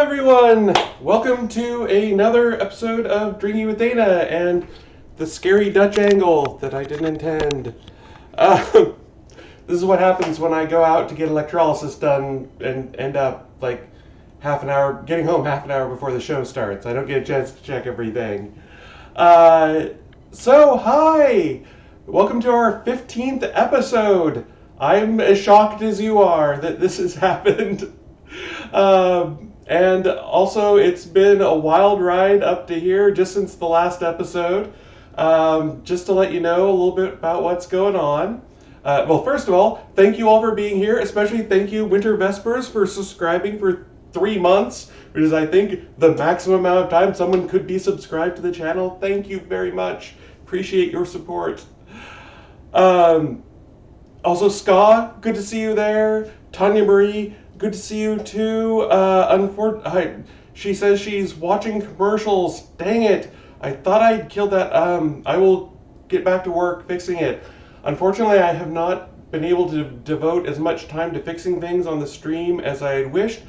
everyone! Welcome to another episode of Drinking with Dana and the scary Dutch angle that I didn't intend. Uh, this is what happens when I go out to get electrolysis done and end up like getting home half an hour before the show starts. I don't get a chance to check everything. Hi! Welcome to our 15th episode. I'm as shocked as you are that this has happened. And also, it's been a wild ride up to here just since the last episode. Just to let you know a little bit about what's going on. First of all, thank you all for being here. Especially thank you, Winter Vespers, for subscribing for 3 months, which is, I think, the maximum amount of time someone could be subscribed to the channel. Thank you very much. Appreciate your support. Also, Ska, good to see you there. Tanya Marie, good to see you too. She says she's watching commercials. Dang it. I thought I'd killed that. I will get back to work fixing it. Unfortunately, I have not been able to devote as much time to fixing things on the stream as I had wished.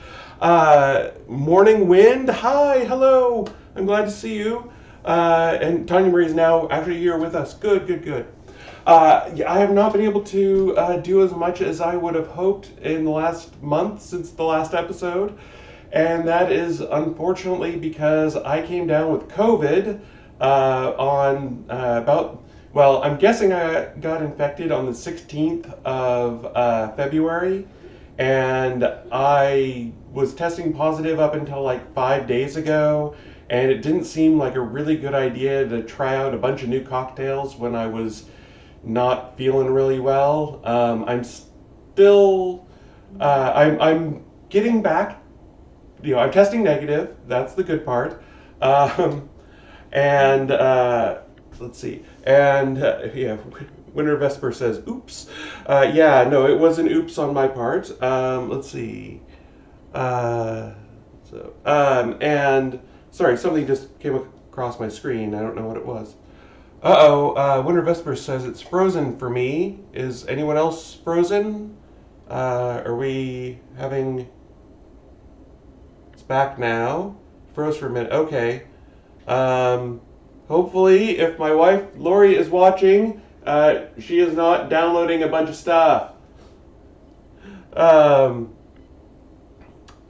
Morning Wind, hi, hello. I'm glad to see you. And Tanya Marie is now actually here with us. Good. I have not been able to do as much as I would have hoped in the last month since the last episode, and that is unfortunately because I came down with COVID I'm guessing I got infected on the 16th of February, and I was testing positive up until like 5 days ago, and it didn't seem like a really good idea to try out a bunch of new cocktails when I was not feeling really well. I'm still, I'm getting back, I'm testing negative. That's the good part. Let's see. Winter Vesper says, oops. It was an oops on my part. Let's see. Sorry, something just came across my screen. I don't know what it was. Winter Vesper says it's frozen for me. Is anyone else frozen? Are we having... It's back now. Froze for a minute. Okay. Hopefully, if my wife, Lori, is watching, she is not downloading a bunch of stuff.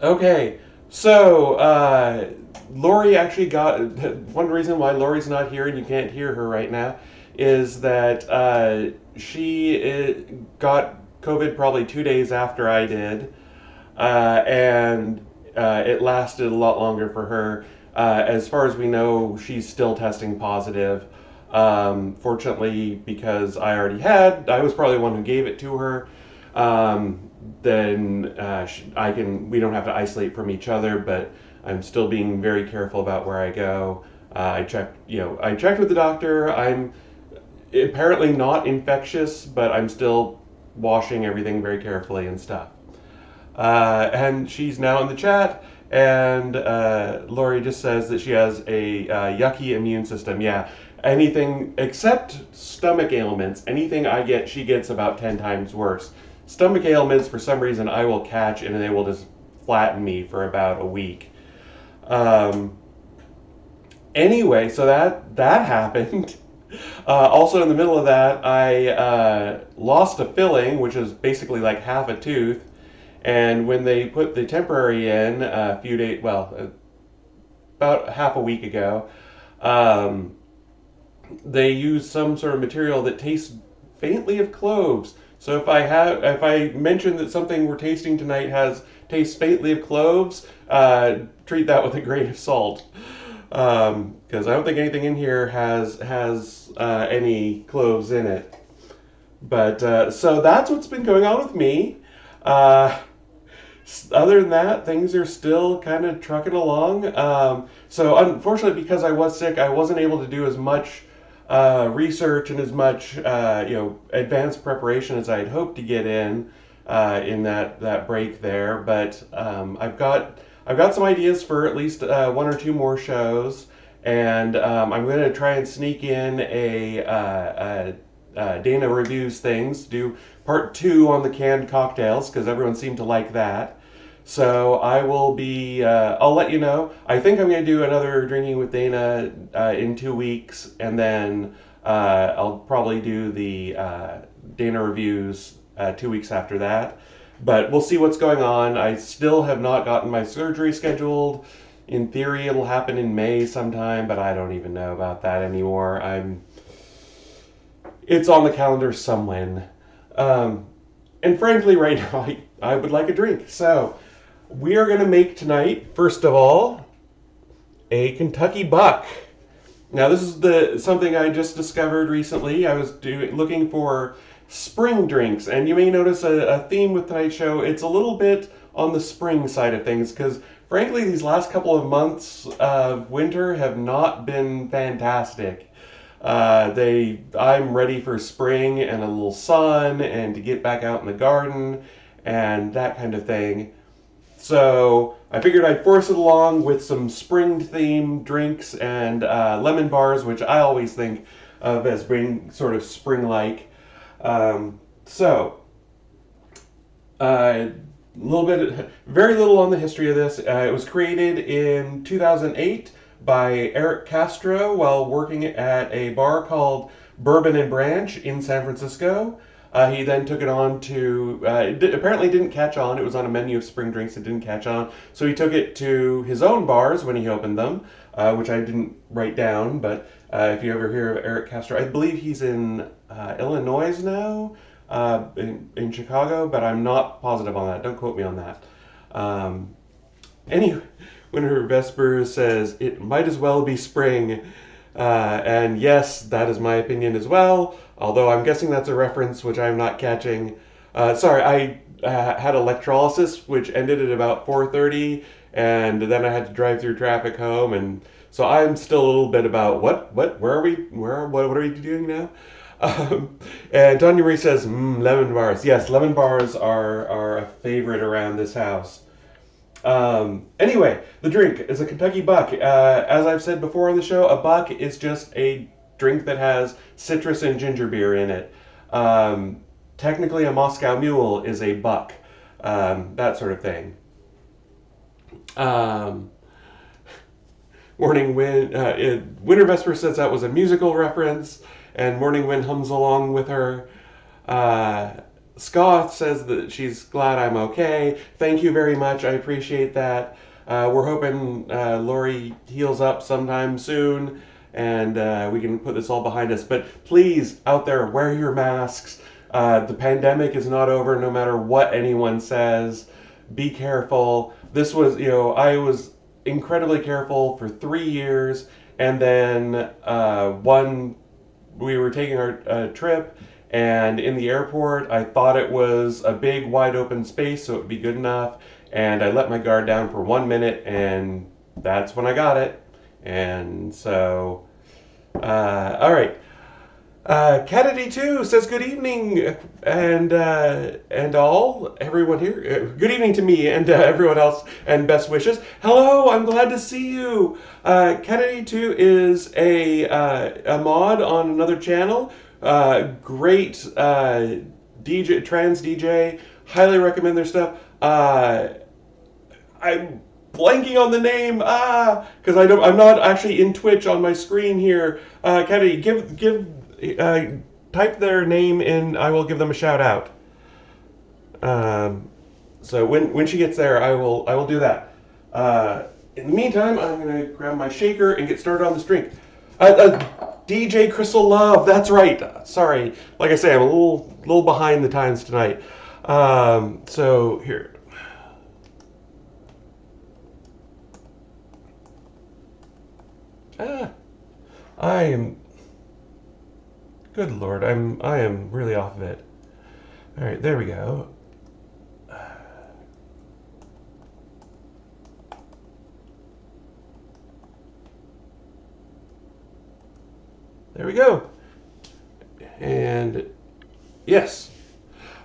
Okay. So, Lori actually got, one reason why Lori's not here and you can't hear her right now is that she got COVID probably 2 days after I did, and it lasted a lot longer for her. As far as we know, she's still testing positive. Fortunately, because I was probably the one who gave it to her, we don't have to isolate from each other, but I'm still being very careful about where I go. I checked with the doctor. I'm apparently not infectious, but I'm still washing everything very carefully and stuff. And she's now in the chat, and Lori just says that she has a yucky immune system. Yeah, anything except stomach ailments, anything I get, she gets about 10 times worse. Stomach ailments, for some reason, I will catch, and they will just flatten me for about a week. Anyway, so that happened. Also in the middle of that, I lost a filling, which is basically like half a tooth. And when they put the temporary in about half a week ago, they used some sort of material that tastes faintly of cloves. So if I mention that something we're tasting tonight tastes faintly of cloves, treat that with a grain of salt, because I don't think anything in here has any cloves in it. But so that's what's been going on with me. Other than that, things are still kind of trucking along. So unfortunately, because I was sick, I wasn't able to do as much research and as much advanced preparation as I had hoped to get in that break there. But I've got some ideas for at least 1 or 2 more shows, and I'm going to try and sneak in a Dana Reviews things, do part 2 on the canned cocktails, because everyone seemed to like that. So I will be. I'll let you know. I think I'm going to do another drinking with Dana in 2 weeks, and then I'll probably do the Dana reviews 2 weeks after that. But we'll see what's going on. I still have not gotten my surgery scheduled. In theory, it'll happen in May sometime, but I don't even know about that anymore. It's on the calendar somewhen. Um, and frankly, right now, I would like a drink. So we are going to make tonight, first of all, a Kentucky Buck. Now, this is something I just discovered recently. I was looking for spring drinks, and you may notice a theme with tonight's show. It's a little bit on the spring side of things because, frankly, these last couple of months of winter have not been fantastic. I'm ready for spring and a little sun and to get back out in the garden and that kind of thing. So I figured I'd force it along with some spring-themed drinks and lemon bars, which I always think of as being sort of spring-like. So, very little on the history of this. It was created in 2008 by Eric Castro while working at a bar called Bourbon and Branch in San Francisco. He then took it on to, apparently didn't catch on. It was on a menu of spring drinks. It didn't catch on. So he took it to his own bars when he opened them, which I didn't write down. But if you ever hear of Eric Castro, I believe he's in Illinois now, in Chicago, but I'm not positive on that. Don't quote me on that. Anyway, Winter Vesper says, it might as well be spring. And yes, that is my opinion as well. Although I'm guessing that's a reference which I'm not catching. Sorry, I had electrolysis, which ended at about 4:30, and then I had to drive through traffic home, and so I'm still a little bit about where are we, what are we doing now? And Tanya Marie says, lemon bars. Yes, lemon bars are a favorite around this house. Anyway, the drink is a Kentucky Buck. As I've said before on the show, a buck is just a drink that has citrus and ginger beer in it. Technically, a Moscow Mule is a buck. That sort of thing. Morning Wind, Winter Vesper says that was a musical reference, and Morning Wind hums along with her. Scott says that she's glad I'm okay. Thank you very much. I appreciate that. We're hoping Lori heals up sometime soon and we can put this all behind us. But please, out there, wear your masks. The pandemic is not over no matter what anyone says. Be careful. This was, I was incredibly careful for 3 years. And then we were taking our trip. And in the airport, I thought it was a big, wide open space, so it would be good enough. And I let my guard down for 1 minute, and that's when I got it. And so, all right. Kennedy too says good evening, and everyone here. Good evening to me and everyone else, and best wishes. Hello, I'm glad to see you. Kennedy too is a mod on another channel. Great DJ, trans DJ. Highly recommend their stuff. I'm blanking on the name. Because I'm not actually in Twitch on my screen here. Kennedy, type their name in. I will give them a shout out. So when she gets there, I will do that. In the meantime, I'm gonna grab my shaker and get started on this drink. DJ Crystal Love, that's right. Sorry, like I say, I'm a little behind the times tonight. So here. I am. Good Lord, I am really off of it. All right, there we go. There we go. And yes.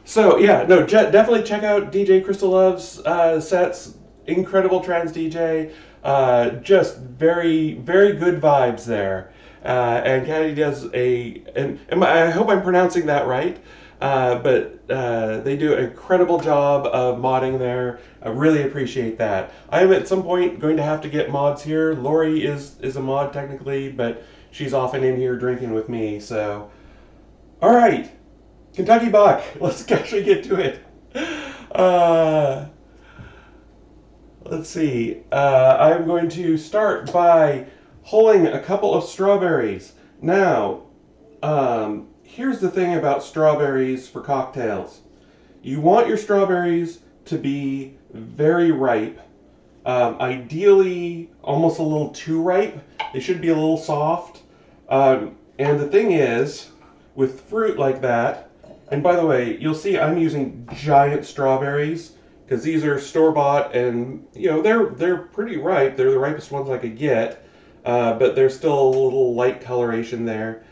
So yeah, no, definitely check out DJ Crystal Love's sets. Incredible trans DJ. Just very, very good vibes there. And Kennedy does and I hope I'm pronouncing that right. But they do an incredible job of modding there. I really appreciate that. I am at some point going to have to get mods here. Lori is a mod technically, but she's often in here drinking with me. So, all right, Kentucky Buck. Let's actually get to it. Uh, let's see. I'm going to start by hulling a couple of strawberries. Now, here's the thing about strawberries for cocktails. You want your strawberries to be very ripe. Ideally, almost a little too ripe. They should be a little soft. And the thing is, with fruit like that, and by the way, you'll see I'm using giant strawberries because these are store-bought, and they're pretty ripe. They're the ripest ones I could get, but there's still a little light coloration there.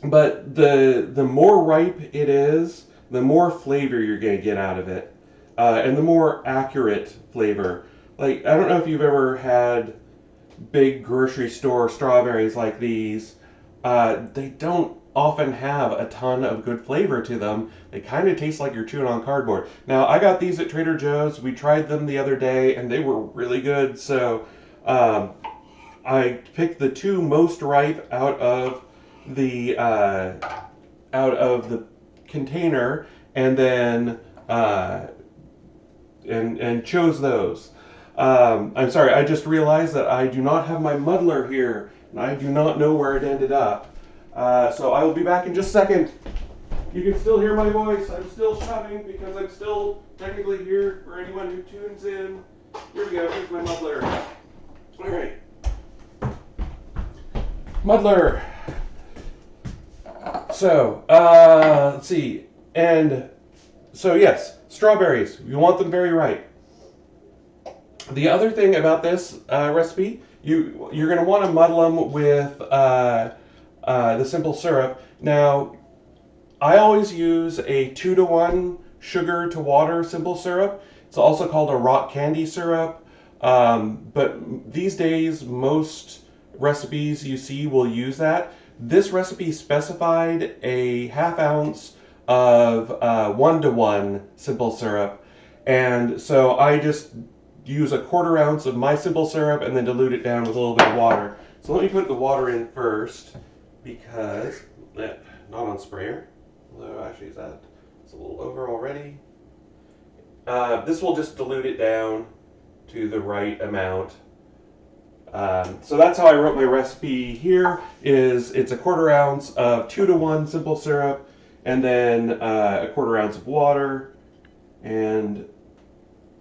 But the more ripe it is, the more flavor you're going to get out of it, and the more accurate flavor. Like, I don't know if you've ever had big grocery store strawberries like these. They don't often have a ton of good flavor to them. They kind of taste like you're chewing on cardboard. Now, I got these at Trader Joe's. We tried them the other day, and they were really good. So I picked the two most ripe out of the container, and then and chose those. I'm sorry, I just realized that I do not have my muddler here, and I do not know where it ended up. So I will be back in just a second. You can still hear my voice. I'm still shoving because I'm still technically here for anyone who tunes in. Here we go. Here's my muddler. All right. Muddler. So, let's see. And so, yes, strawberries. You want them very ripe. The other thing about this recipe, you're going to want to muddle them with the simple syrup. Now, I always use a 2-to-1 sugar to water simple syrup. It's also called a rock candy syrup. But these days, most recipes you see will use that. This recipe specified a ½ ounce of 1-to-1 simple syrup. And so I just use a 1/4 ounce of my simple syrup and then dilute it down with a little bit of water. So let me put the water in first, because, not on sprayer, although actually it's a little over already. This will just dilute it down to the right amount. So that's how I wrote my recipe here. It's a 1/4 ounce of 2-to-1 simple syrup, and then a 1/4 ounce of water. And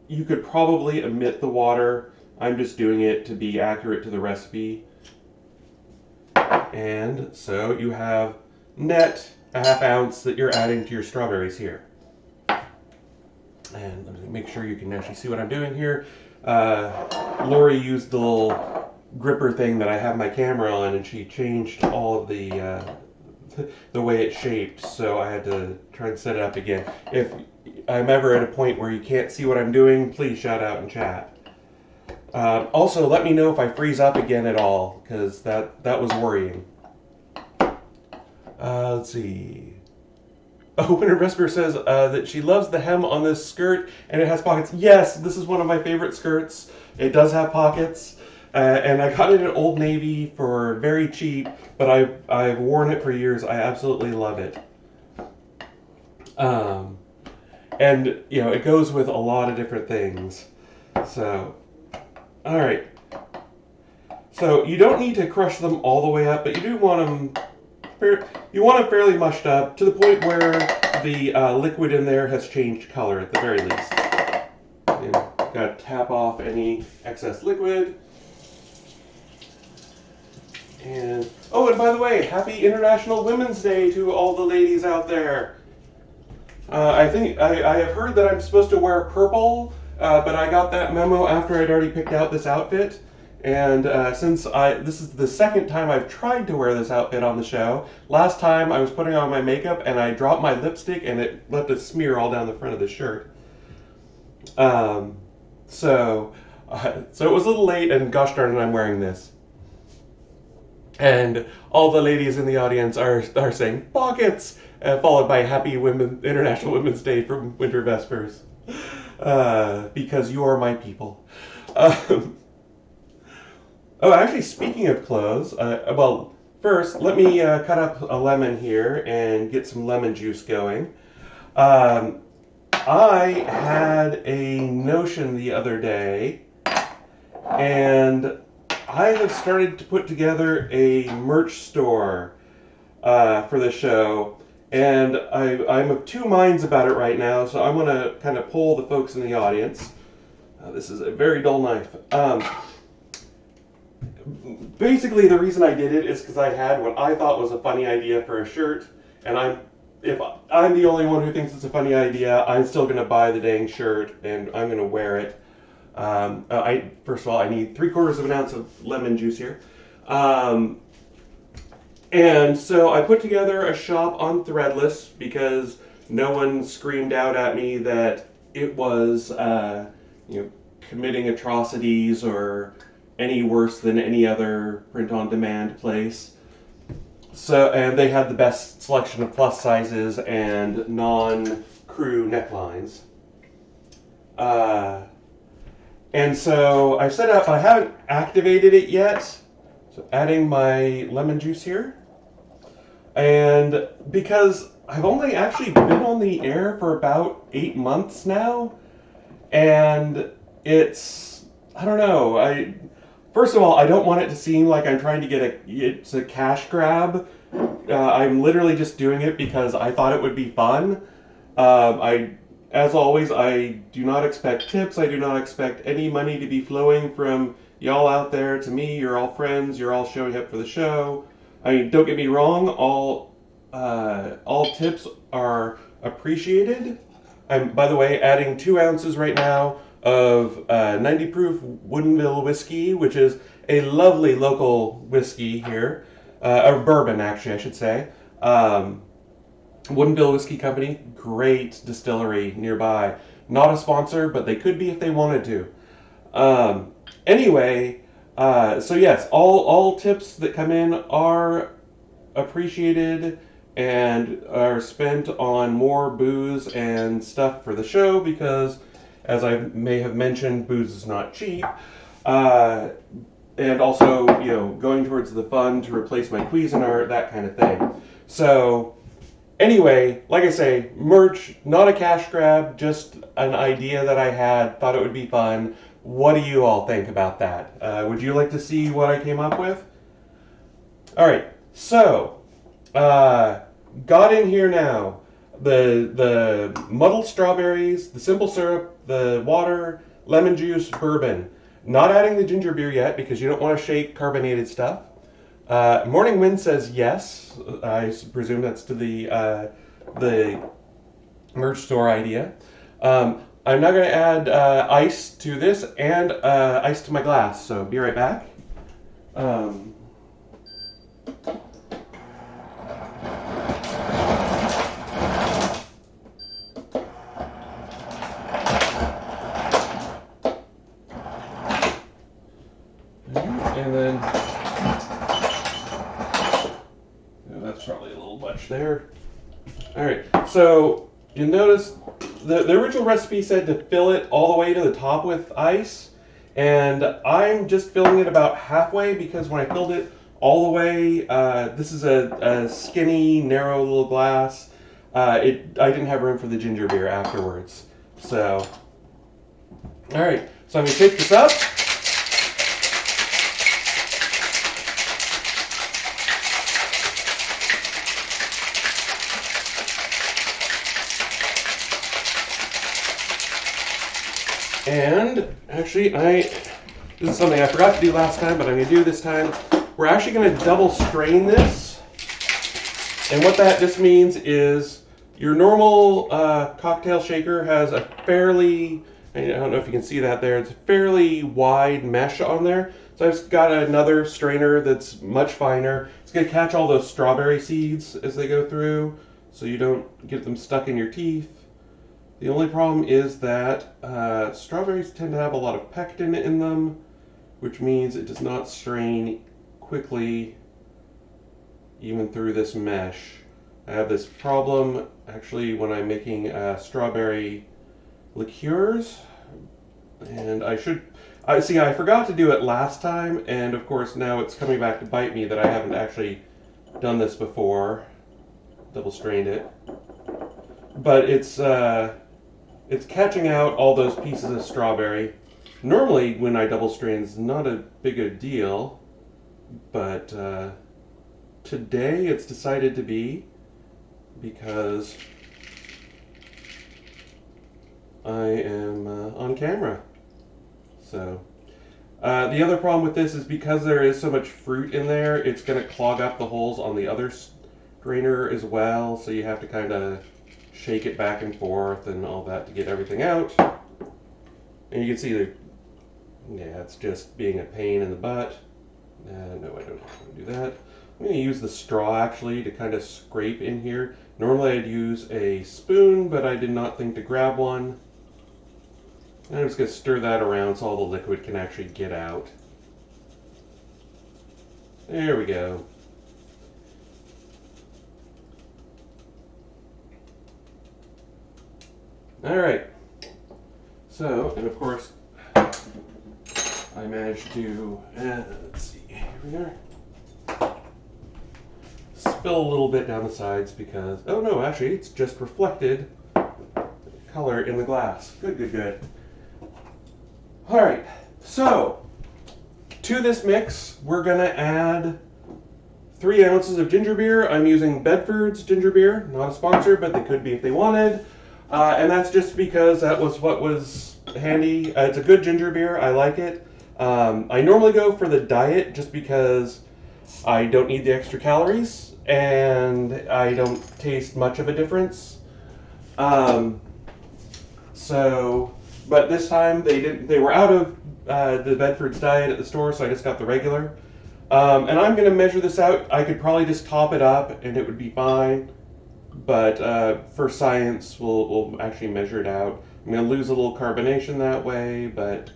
you could probably omit the water. I'm just doing it to be accurate to the recipe. And so you have net a ½ ounce that you're adding to your strawberries here. And let me make sure you can actually see what I'm doing here. Lori used the little gripper thing that I have my camera on, and she changed all of the way it's shaped, so I had to try and set it up again. If I'm ever at a point where you can't see what I'm doing, please shout out in chat. Also, let me know if I freeze up again at all, because that was worrying. Let's see. Oh, Winter Vesper says that she loves the hem on this skirt, and it has pockets. Yes, this is one of my favorite skirts. It does have pockets, and I got it at Old Navy for very cheap, but I've worn it for years. I absolutely love it. And, it goes with a lot of different things. So, all right. So you don't need to crush them all the way up, but you do want them fairly mushed up to the point where the liquid in there has changed color at the very least. And gotta tap off any excess liquid. And and by the way, happy International Women's Day to all the ladies out there. I think I have heard that I'm supposed to wear purple, but I got that memo after I'd already picked out this outfit. And since this is the second time I've tried to wear this outfit on the show. Last time I was putting on my makeup and I dropped my lipstick and it left a smear all down the front of the shirt. So it was a little late, and gosh darn it, I'm wearing this. And all the ladies in the audience are saying pockets, followed by Happy International Women's Day from Winter Vespers, because you are my people. Um, oh, actually, speaking of clothes, well, first let me cut up a lemon here and get some lemon juice going. Um, I had a notion the other day, and I have started to put together a merch store for the show, and I'm of two minds about it right now, so I'm going to kind of poll the folks in the audience. This is a very dull knife. Basically, the reason I did it is because I had what I thought was a funny idea for a shirt, and if I'm the only one who thinks it's a funny idea, I'm still going to buy the dang shirt, and I'm going to wear it. First of all, I need 3/4 of an ounce of lemon juice here. And so I put together a shop on Threadless because no one screamed out at me that it was, committing atrocities or any worse than any other print-on-demand place. So, and they had the best selection of plus sizes and non-crew necklines. And so I set it up, but I haven't activated it yet. So adding my lemon juice here. And because I've only actually been on the air for about 8 months now, and I don't know, first of all, I don't want it to seem like I'm trying to it's a cash grab. I'm literally just doing it because I thought it would be fun. As always, I do not expect tips. I do not expect any money to be flowing from y'all out there to me. You're all friends. You're all showing up for the show. I mean, don't get me wrong. All tips are appreciated. I'm, by the way, adding 2 ounces right now of 90 proof Woodinville whiskey, which is a lovely local whiskey here, or bourbon, actually, I should say. Woodinville Whiskey Company, great distillery nearby. Not a sponsor, but they could be if they wanted to. Anyway, so yes, all tips that come in are appreciated and are spent on more booze and stuff for the show because, as I may have mentioned, booze is not cheap. And also, going towards the fund to replace my Cuisinart, that kind of thing. So, anyway, like I say, merch, not a cash grab, just an idea that I had, thought it would be fun. What do you all think about that? Would you like to see what I came up with? All right, so, got in here now. The muddled strawberries, the simple syrup, the water, lemon juice, bourbon. Not adding the ginger beer yet because you don't want to shake carbonated stuff. Morning Wind says yes. I presume that's to the merch store idea. I'm now going to add ice to this and ice to my glass. So be right back. And then that's probably a little much there. All right, so you'll notice the original recipe said to fill it all the way to the top with ice, and I'm just filling it about halfway because when I filled it all the way, this is a skinny, narrow little glass. I didn't have room for the ginger beer afterwards. So, all right, so I'm gonna take this up. And actually, this is something I forgot to do last time, but I'm going to do this time. We're actually going to double strain this. And what that just means is your normal cocktail shaker has a fairly, I don't know if you can see that there, it's a fairly wide mesh on there. So I've got another strainer that's much finer. It's going to catch all those strawberry seeds as they go through so you don't get them stuck in your teeth. The only problem is that strawberries tend to have a lot of pectin in them, which means it does not strain quickly even through this mesh. I have this problem actually when I'm making strawberry liqueurs, and I forgot to do it last time, and of course now it's coming back to bite me that I haven't actually done this before, double strained it. But it's catching out all those pieces of strawberry. Normally when I double strain it's not a big a deal, but today it's decided to be, because I am on camera. So the other problem with this is because there is so much fruit in there, it's going to clog up the holes on the other strainer as well, so you have to kind of shake it back and forth and all that to get everything out. And you can see it's just being a pain in the butt. No, I don't want to do that. I'm going to use the straw actually to kind of scrape in here. Normally I'd use a spoon, but I did not think to grab one. And I'm just going to stir that around so all the liquid can actually get out. There we go. Alright. So, and of course, I managed to, let's see, here we are. Spill a little bit down the sides because, oh no, actually it's just reflected color in the glass. Good, good, good. Alright, so to this mix we're going to add 3 ounces of ginger beer. I'm using Bedford's ginger beer, not a sponsor, but they could be if they wanted. And that's just because that was what was handy. It's a good ginger beer, I like it. I normally go for the diet just because I don't need the extra calories and I don't taste much of a difference. But this time they were out of the Bedford's diet at the store, so I just got the regular. And I'm going to measure this out. I could probably just top it up and it would be fine. But for science, we'll actually measure it out. I'm going to lose a little carbonation that way, but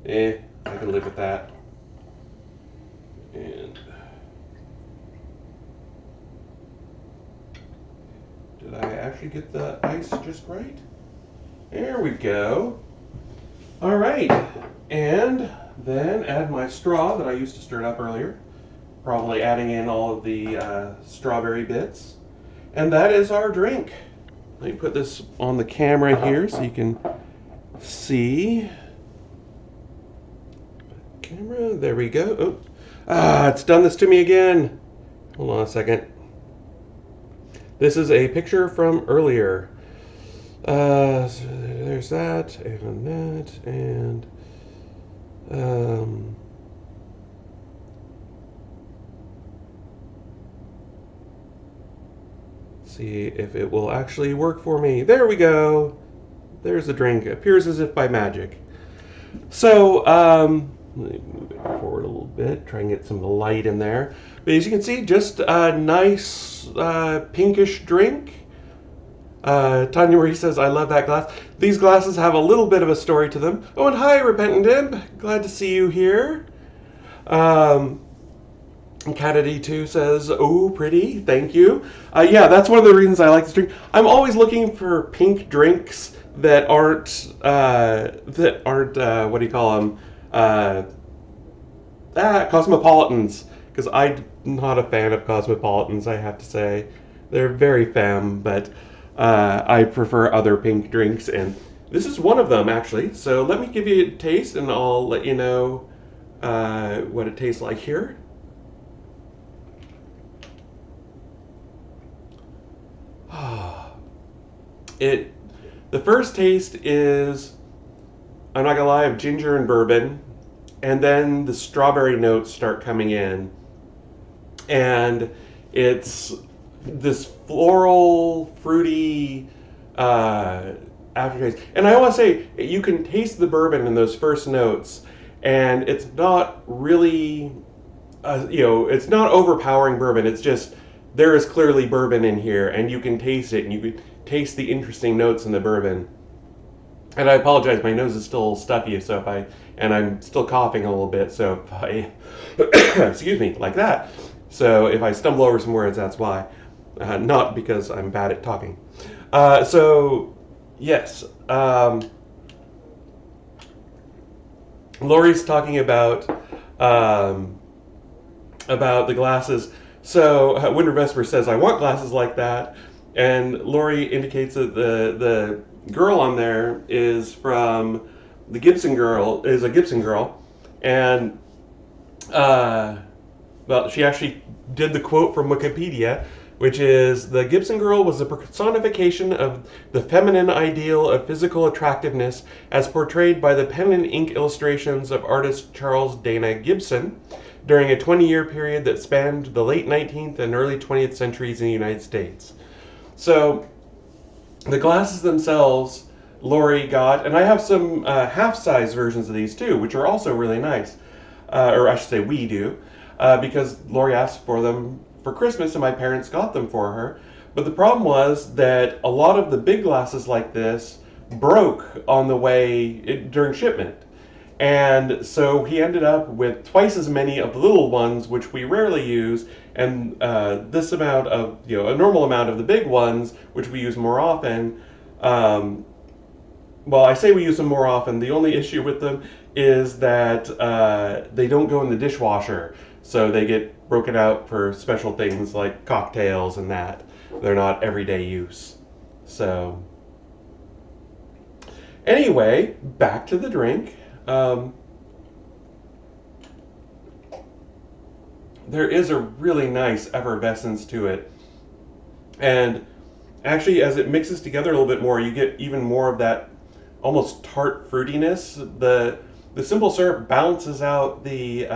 I can live with that. And did I actually get the ice just right? There we go. All right, and then add my straw that I used to stir it up earlier, probably adding in all of the strawberry bits. And that is our drink. Let me put this on the camera here so you can see. Camera, there we go. Oh. It's done this to me again. Hold on a second. This is a picture from earlier. So there's that, and that, and see if it will actually work for me. There we go. There's the drink. It appears as if by magic. So, let me move it forward a little bit, try and get some light in there. But as you can see, just a nice pinkish drink. Tanya Marie says, I love that glass. These glasses have a little bit of a story to them. Oh, and hi, Repentant Imp. Glad to see you here. Catady2 says, oh, pretty. Thank you. Yeah, that's one of the reasons I like this drink. I'm always looking for pink drinks that aren't what do you call them? Cosmopolitans. Because I'm not a fan of Cosmopolitans, I have to say. They're very femme, but I prefer other pink drinks, and this is one of them, actually. So let me give you a taste, and I'll let you know what it tastes like here. The first taste is, I'm not gonna lie, of ginger and bourbon, and then the strawberry notes start coming in, and it's this floral, fruity aftertaste. And I want to say, you can taste the bourbon in those first notes, and it's not really, it's not overpowering bourbon. It's just, there is clearly bourbon in here, and you can taste it, and you can taste the interesting notes in the bourbon. And I apologize, my nose is still stuffy, so and I'm still coughing a little bit, so if I, excuse me, like that. So if I stumble over some words, that's why. not because I'm bad at talking. Yes, Lori's talking about the glasses. So Winter Vesper says, "I want glasses like that," and Lori indicates that the girl on there is from the Gibson girl is a Gibson girl, and well, she actually did the quote from Wikipedia, which is the Gibson girl was a personification of the feminine ideal of physical attractiveness as portrayed by the pen and ink illustrations of artist Charles Dana Gibson during a 20-year period that spanned the late 19th and early 20th centuries in the United States. So the glasses themselves, Lori got, and I have some half-size versions of these too, which are also really nice. Or I should say we do, because Lori asked for them for Christmas and my parents got them for her. But the problem was that a lot of the big glasses like this broke on the way during shipment. And so he ended up with twice as many of the little ones, which we rarely use, and this amount of, a normal amount of the big ones, which we use more often. Well, I say we use them more often. The only issue with them is that they don't go in the dishwasher. So they get broken out for special things like cocktails and that. They're not everyday use. So, anyway, back to the drink. There is a really nice effervescence to it. And actually, as it mixes together a little bit more, you get even more of that almost tart fruitiness. The simple syrup balances out the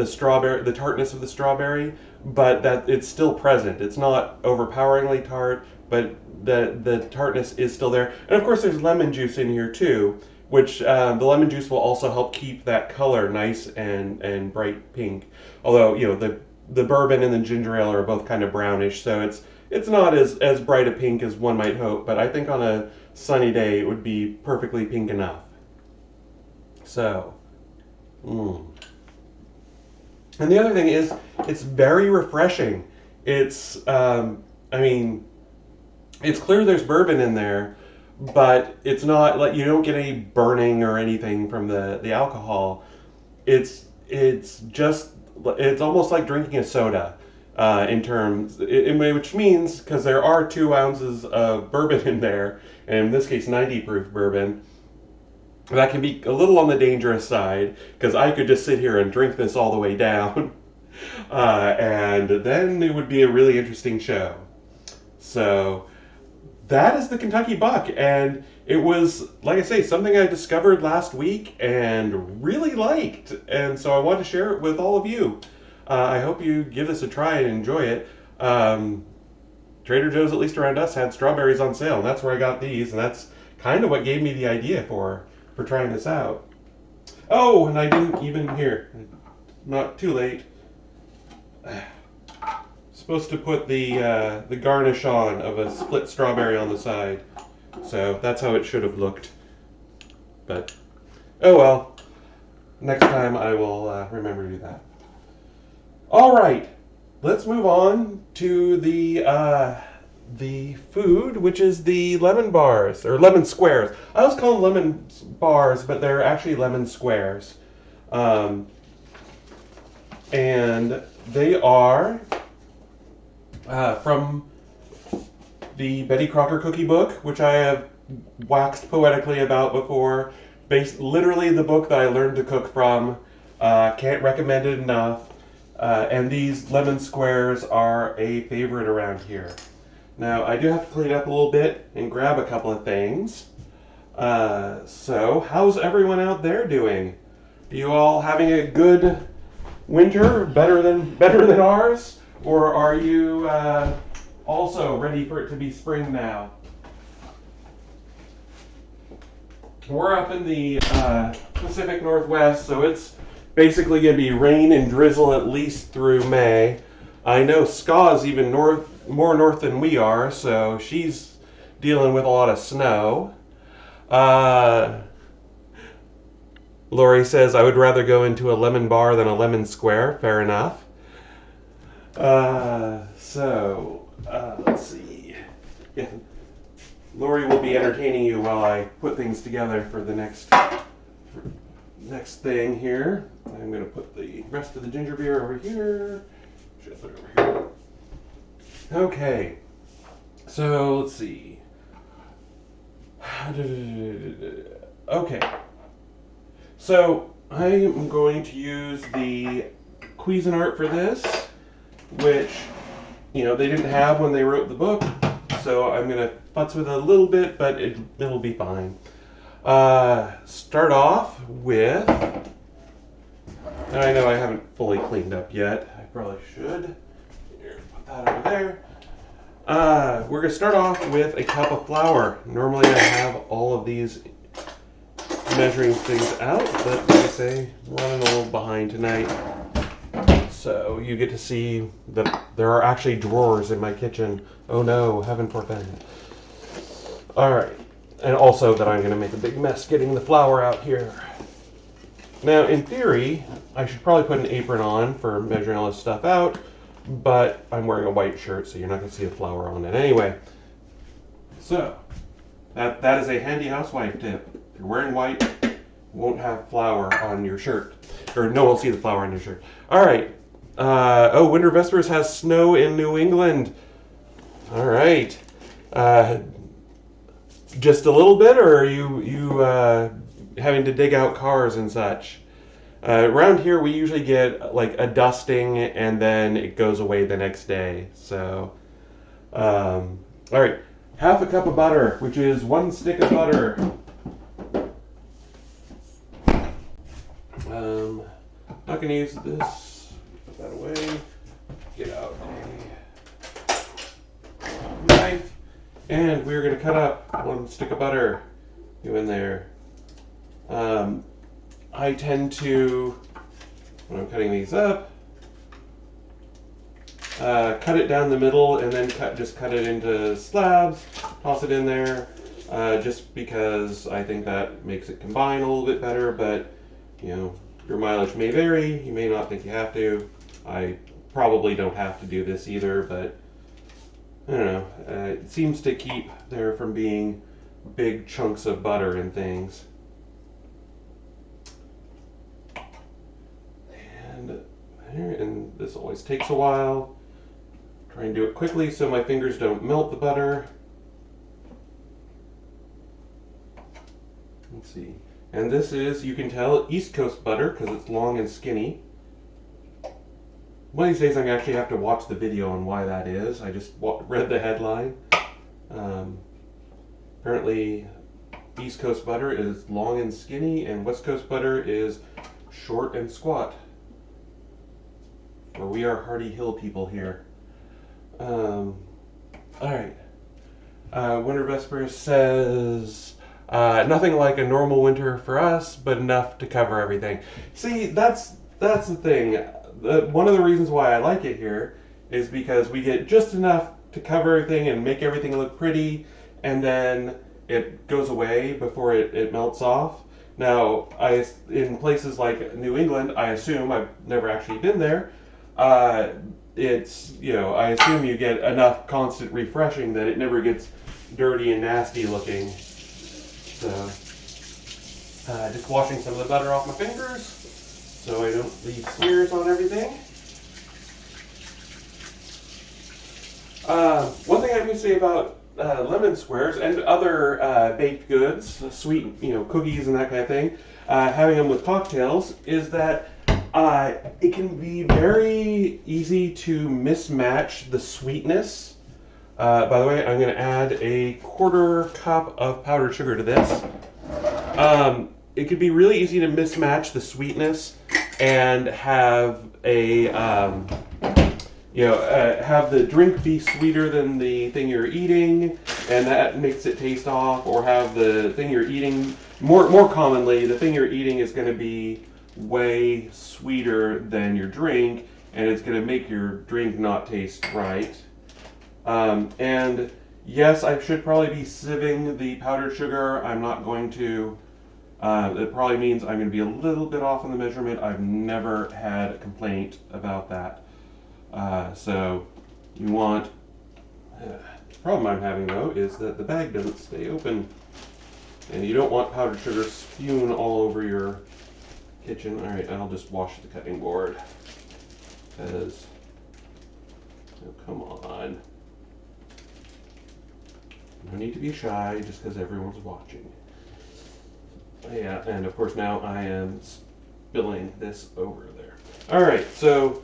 strawberry, the tartness of the strawberry, but that it's still present. It's not overpoweringly tart, but the tartness is still there. And of course, there's lemon juice in here too, which the lemon juice will also help keep that color nice and bright pink. Although the bourbon and the ginger ale are both kind of brownish, so it's not as bright a pink as one might hope. But I think on a sunny day it would be perfectly pink enough. So. And the other thing is, it's very refreshing. It's, it's clear there's bourbon in there, but it's not like you don't get any burning or anything from the alcohol. It's almost like drinking a soda, which means, because there are 2 ounces of bourbon in there, and in this case 90 proof bourbon, that can be a little on the dangerous side, because I could just sit here and drink this all the way down, and then it would be a really interesting show. So that is the Kentucky Buck, and it was, like I say, something I discovered last week and really liked, and so I want to share it with all of you. I hope you give this a try and enjoy it. Trader Joe's, at least around us, had strawberries on sale, and that's where I got these, and that's kind of what gave me the idea for trying this out. Oh, and I didn't even hear. Not too late. Supposed to put the garnish on of a split strawberry on the side. So that's how it should have looked. But, oh well. Next time I will remember to do that. All right. Let's move on to the food, which is the lemon bars, or lemon squares. I always call them lemon bars, but they're actually lemon squares. And they are from the Betty Crocker cookie book, which I have waxed poetically about before. Literally the book that I learned to cook from. Can't recommend it enough. And these lemon squares are a favorite around here. Now, I do have to clean up a little bit and grab a couple of things. So, how's everyone out there doing? Are you all having a good winter, better than ours? Or are you also ready for it to be spring now? We're up in the Pacific Northwest, so it's basically going to be rain and drizzle at least through May. I know Ska's even more north than we are, so she's dealing with a lot of snow. Lori says, I would rather go into a lemon bar than a lemon square. Fair enough. Let's see. Yeah, Lori will be entertaining you while I put things together for the next thing here. I'm going to put the rest of the ginger beer over here. Should I put it over here? Okay. So let's see. Okay. So I am going to use the Cuisinart for this, which, you know, they didn't have when they wrote the book. So I'm going to futz with it a little bit, but it'll be fine. Start off with, and I know I haven't fully cleaned up yet. I probably should. Here, put that over there. We're going to start off with a cup of flour. Normally I have all of these measuring things out, but like I say, I'm running a little behind tonight. So you get to see that there are actually drawers in my kitchen. Oh no, heaven forfend. Alright, and also that I'm going to make a big mess getting the flour out here. Now, in theory, I should probably put an apron on for measuring all this stuff out, but I'm wearing a white shirt, so you're not going to see the flour on it anyway. So, that is a handy housewife tip. If you're wearing white, you won't have flour on your shirt. Or no one will see the flour on your shirt. Alright. Winter Vespers has snow in New England. Alright. Just a little bit, or are you having to dig out cars and such? Around here, we usually get like a dusting, and then it goes away the next day. So, all right, half a cup of butter, which is 1 stick of butter. Not gonna use this. Put that away. Get out a knife, and we're gonna cut up 1 stick of butter. Go in there. I tend to, when I'm cutting these up, cut it down the middle and then just cut it into slabs, toss it in there, just because I think that makes it combine a little bit better, but, you know, your mileage may vary. You may not think you have to. I probably don't have to do this either, but I don't know. It seems to keep there from being big chunks of butter and things. And this always takes a while. Try and do it quickly so my fingers don't melt the butter. Let's see. And this is, you can tell, East Coast butter because it's long and skinny. One of these days I'm going to actually have to watch the video on why that is. I just read the headline. Apparently East Coast butter is long and skinny, and West Coast butter is short and squat. For we are Hardy Hill people here. Alright. Winter Vespers says, nothing like a normal winter for us, but enough to cover everything. See, that's the thing. One of the reasons why I like it here is because we get just enough to cover everything and make everything look pretty, and then it goes away before it melts off. Now, in places like New England, I assume, I've never actually been there, it's, you know, I assume you get enough constant refreshing that it never gets dirty and nasty looking. So, just washing some of the butter off my fingers so I don't leave smears on everything. One thing I can say about lemon squares and other baked goods, sweet, you know, cookies and that kind of thing, having them with cocktails, is that it can be very easy to mismatch the sweetness. By the way, I'm going to add a 1/4 cup of powdered sugar to this. It could be really easy to mismatch the sweetness and have a, have the drink be sweeter than the thing you're eating, and that makes it taste off, or have the thing you're eating, more commonly, the thing you're eating is going to be way sweeter than your drink, and it's going to make your drink not taste right. And yes, I should probably be sieving the powdered sugar. I'm not going to. It probably means I'm going to be a little bit off on the measurement. I've never had a complaint about that. So you want, the problem I'm having though is that the bag doesn't stay open. And you don't want powdered sugar spewing all over your kitchen. All right, I'll just wash the cutting board. Because, oh, come on. No need to be shy just because everyone's watching. Yeah, and of course now I am spilling this over there. All right, so,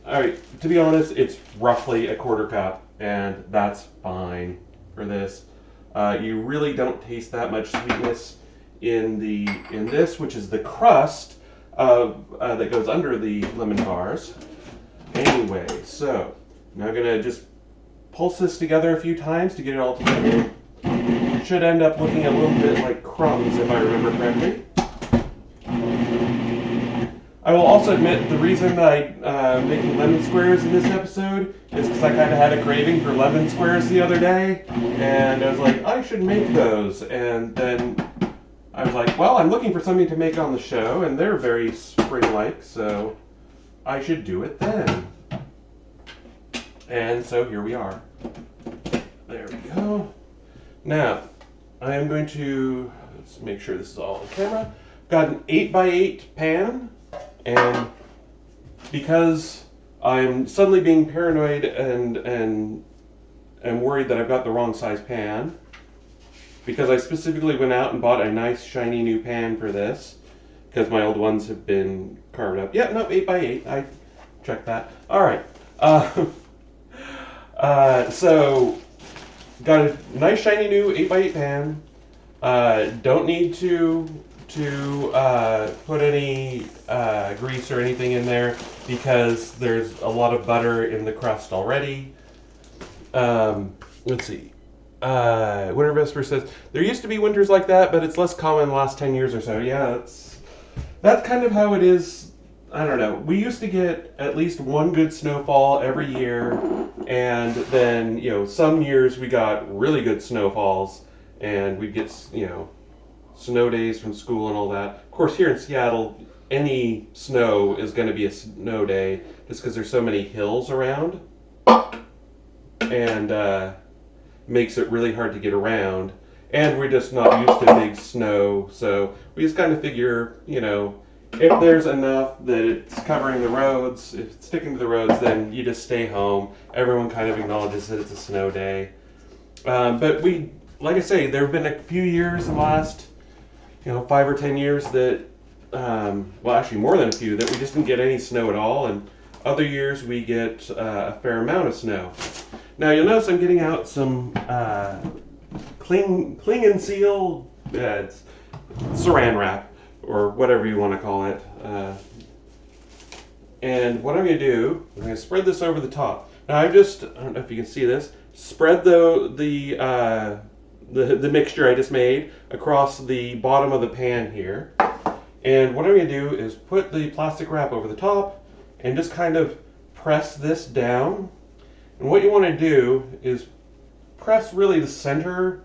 to be honest, it's roughly a quarter cup, and that's fine for this. You really don't taste that much sweetness in this, which is the crust of that goes under the lemon bars. Anyway, so now I'm gonna just pulse this together a few times to get it all together. It should end up looking a little bit like crumbs if I remember correctly. I will also admit the reason I'm making lemon squares in this episode is because I kind of had a craving for lemon squares the other day, and I was like, I should make those. And then I was like, well, I'm looking for something to make on the show, and they're very spring-like, so I should do it then. And so here we are. There we go. Now, I am going to, let's make sure this is all on camera. Got an 8x8 pan. And because I'm suddenly being paranoid and worried that I've got the wrong size pan, because I specifically went out and bought a nice shiny new pan for this, because my old ones have been carved up. Yeah, no, 8x8. I checked that. All right. So got a nice shiny new 8x8 pan. Don't need to put any grease or anything in there because there's a lot of butter in the crust already. Let's see. Winter Vesper says, there used to be winters like that, but it's less common in the last 10 years or so. Yeah, that's kind of how it is. I don't know. We used to get at least one good snowfall every year, and then, some years we got really good snowfalls, and we'd get, snow days from school and all that. Of course, here in Seattle, any snow is going to be a snow day just because there's so many hills around, and makes it really hard to get around. And we're just not used to big snow, so we just kind of figure, if there's enough that it's covering the roads, if it's sticking to the roads, then you just stay home. Everyone kind of acknowledges that it's a snow day. But like I say, there have been a few years in the last 5 or 10 years that, well, actually more than a few, that we just didn't get any snow at all, and other years we get a fair amount of snow. Now you'll notice I'm getting out some cling and seal saran wrap, or whatever you want to call it. And what I'm going to do, I'm going to spread this over the top. Now I don't know if you can see this, spread the mixture I just made across the bottom of the pan here. And what I'm going to do is put the plastic wrap over the top and just kind of press this down. And what you want to do is press really the center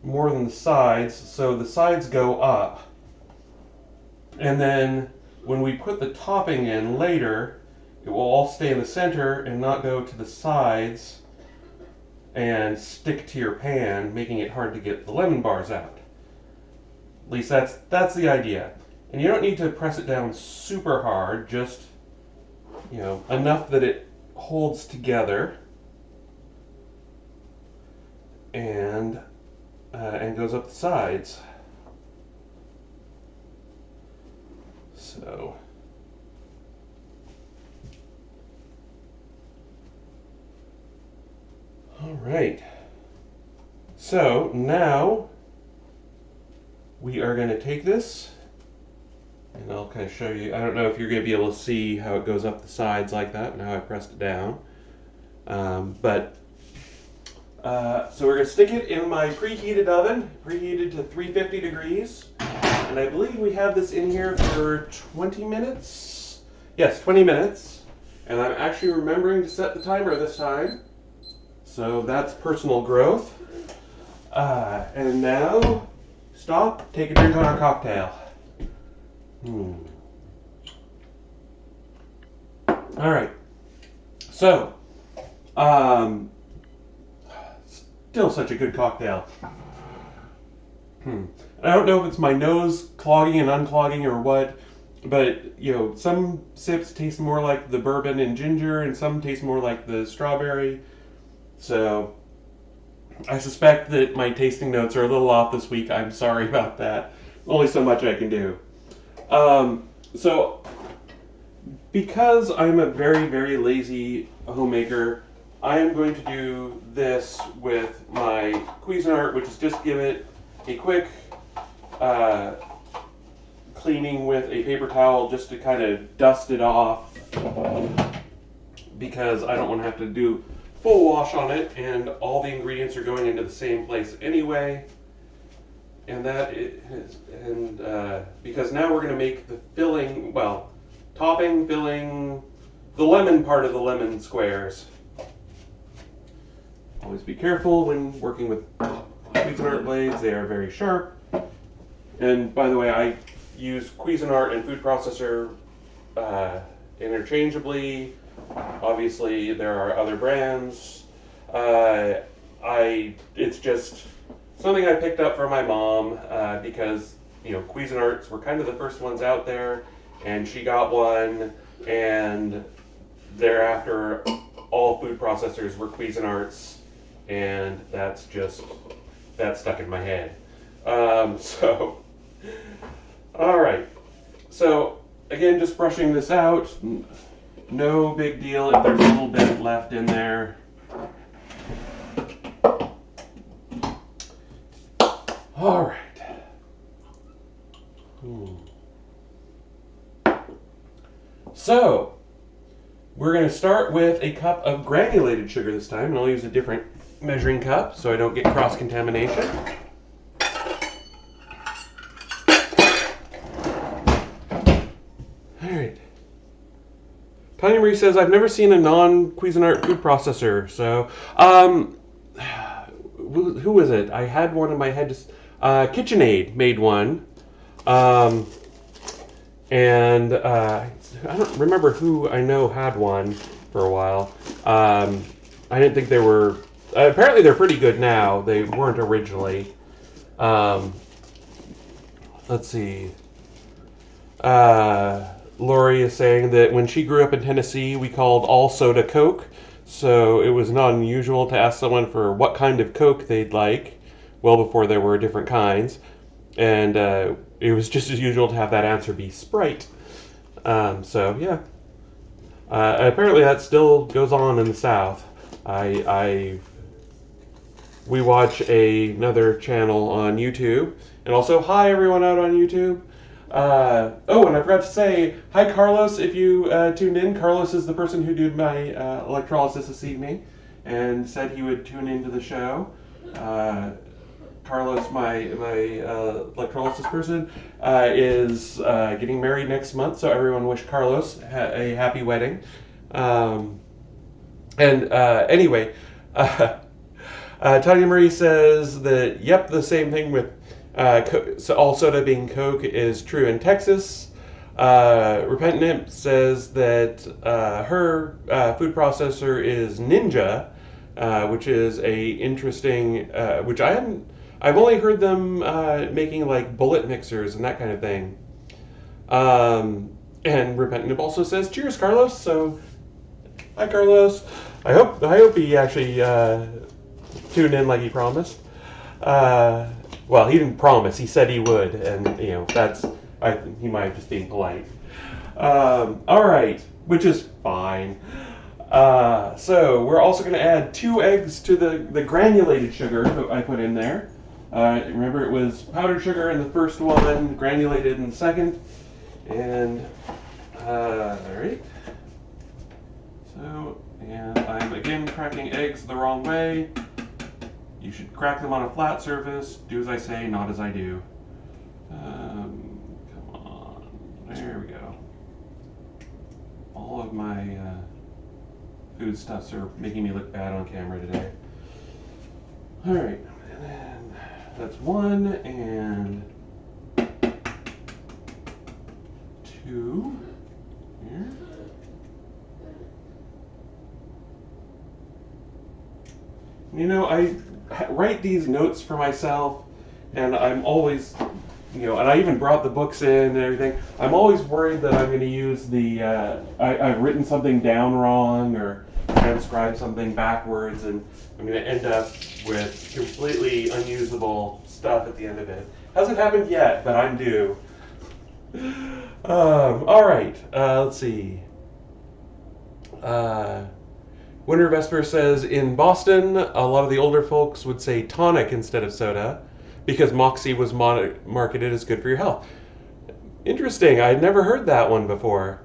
more than the sides, so the sides go up. And then when we put the topping in later, it will all stay in the center and not go to the sides and stick to your pan, making it hard to get the lemon bars out. At least that's the idea. And you don't need to press it down super hard, just enough that it holds together and goes up the sides. So all right. So now we are going to take this, and I'll kind of show you. I don't know if you're going to be able to see how it goes up the sides like that, and how I pressed it down. So we're going to stick it in my preheated oven, preheated to 350 degrees. And I believe we have this in here for 20 minutes. Yes, 20 minutes. And I'm actually remembering to set the timer this time. So that's personal growth. And now, stop, take a drink on our cocktail. All right. So, um, still such a good cocktail. I don't know if it's my nose clogging and unclogging or what, but some sips taste more like the bourbon and ginger, and some taste more like the strawberry. So I suspect that my tasting notes are a little off this week. I'm sorry about that. Only so much I can do. So because I'm a very, very lazy homemaker, I am going to do this with my Cuisinart, which is just give it a quick cleaning with a paper towel just to kind of dust it off, because I don't want to have to do full wash on it, and all the ingredients are going into the same place anyway. And because now we're going to make the filling, topping, filling, the lemon part of the lemon squares. Always be careful when working with Cuisinart blades, they are very sharp. And by the way, I use Cuisinart and food processor interchangeably. Obviously, there are other brands. It's just something I picked up from my mom because Cuisinarts were kind of the first ones out there, and she got one, and thereafter all food processors were Cuisinarts, and that stuck in my head. All right. So again, just brushing this out. No big deal if there's a little bit left in there. All right. So we're going to start with a cup of granulated sugar this time, and I'll use a different measuring cup so I don't get cross-contamination. Alright. Tanya Marie says, I've never seen a non-Cuisinart food processor. So, who was it? I had one in my head. KitchenAid made one. And I don't remember who I know had one for a while. I didn't think they were... apparently they're pretty good now. They weren't originally. Let's see. Lori is saying that when she grew up in Tennessee, we called all soda Coke. So it was not unusual to ask someone for what kind of Coke they'd like, well before there were different kinds. And it was just as usual to have that answer be Sprite. So, yeah. Apparently that still goes on in the South. We watch another channel on YouTube. And also, hi everyone out on YouTube. And I forgot to say, hi Carlos, if you tuned in. Carlos is the person who did my electrolysis this evening and said he would tune into the show. Carlos, my electrolysis person, is getting married next month, so everyone wish Carlos a happy wedding. Anyway, Tanya Marie says that, yep, the same thing with so all soda being Coke is true in Texas. Repentant says that her food processor is Ninja, which is a interesting, which I've only heard them making like bullet mixers and that kind of thing. And Repentant also says, cheers, Carlos. So, hi, Carlos. I hope he actually tuned in like he promised. Well, he didn't promise. He said he would, and he might have just been polite. All right, which is fine. So we're also going to add 2 eggs to the granulated sugar that I put in there. Remember, it was powdered sugar in the first one, granulated in the second, and all right. So, and I'm again cracking eggs the wrong way. You should crack them on a flat surface. Do as I say, not as I do. Come on. There we go. All of my foodstuffs are making me look bad on camera today. All right. And then that's 1 and 2. Here. I write these notes for myself, and I'm always, and I even brought the books in and everything. I'm always worried that I'm going to use I've written something down wrong or transcribed something backwards, and I'm going to end up with completely unusable stuff at the end of it. Hasn't happened yet, but I'm due. All right, let's see. Winter Vesper says in Boston, a lot of the older folks would say tonic instead of soda because Moxie was marketed as good for your health. Interesting. I'd never heard that one before.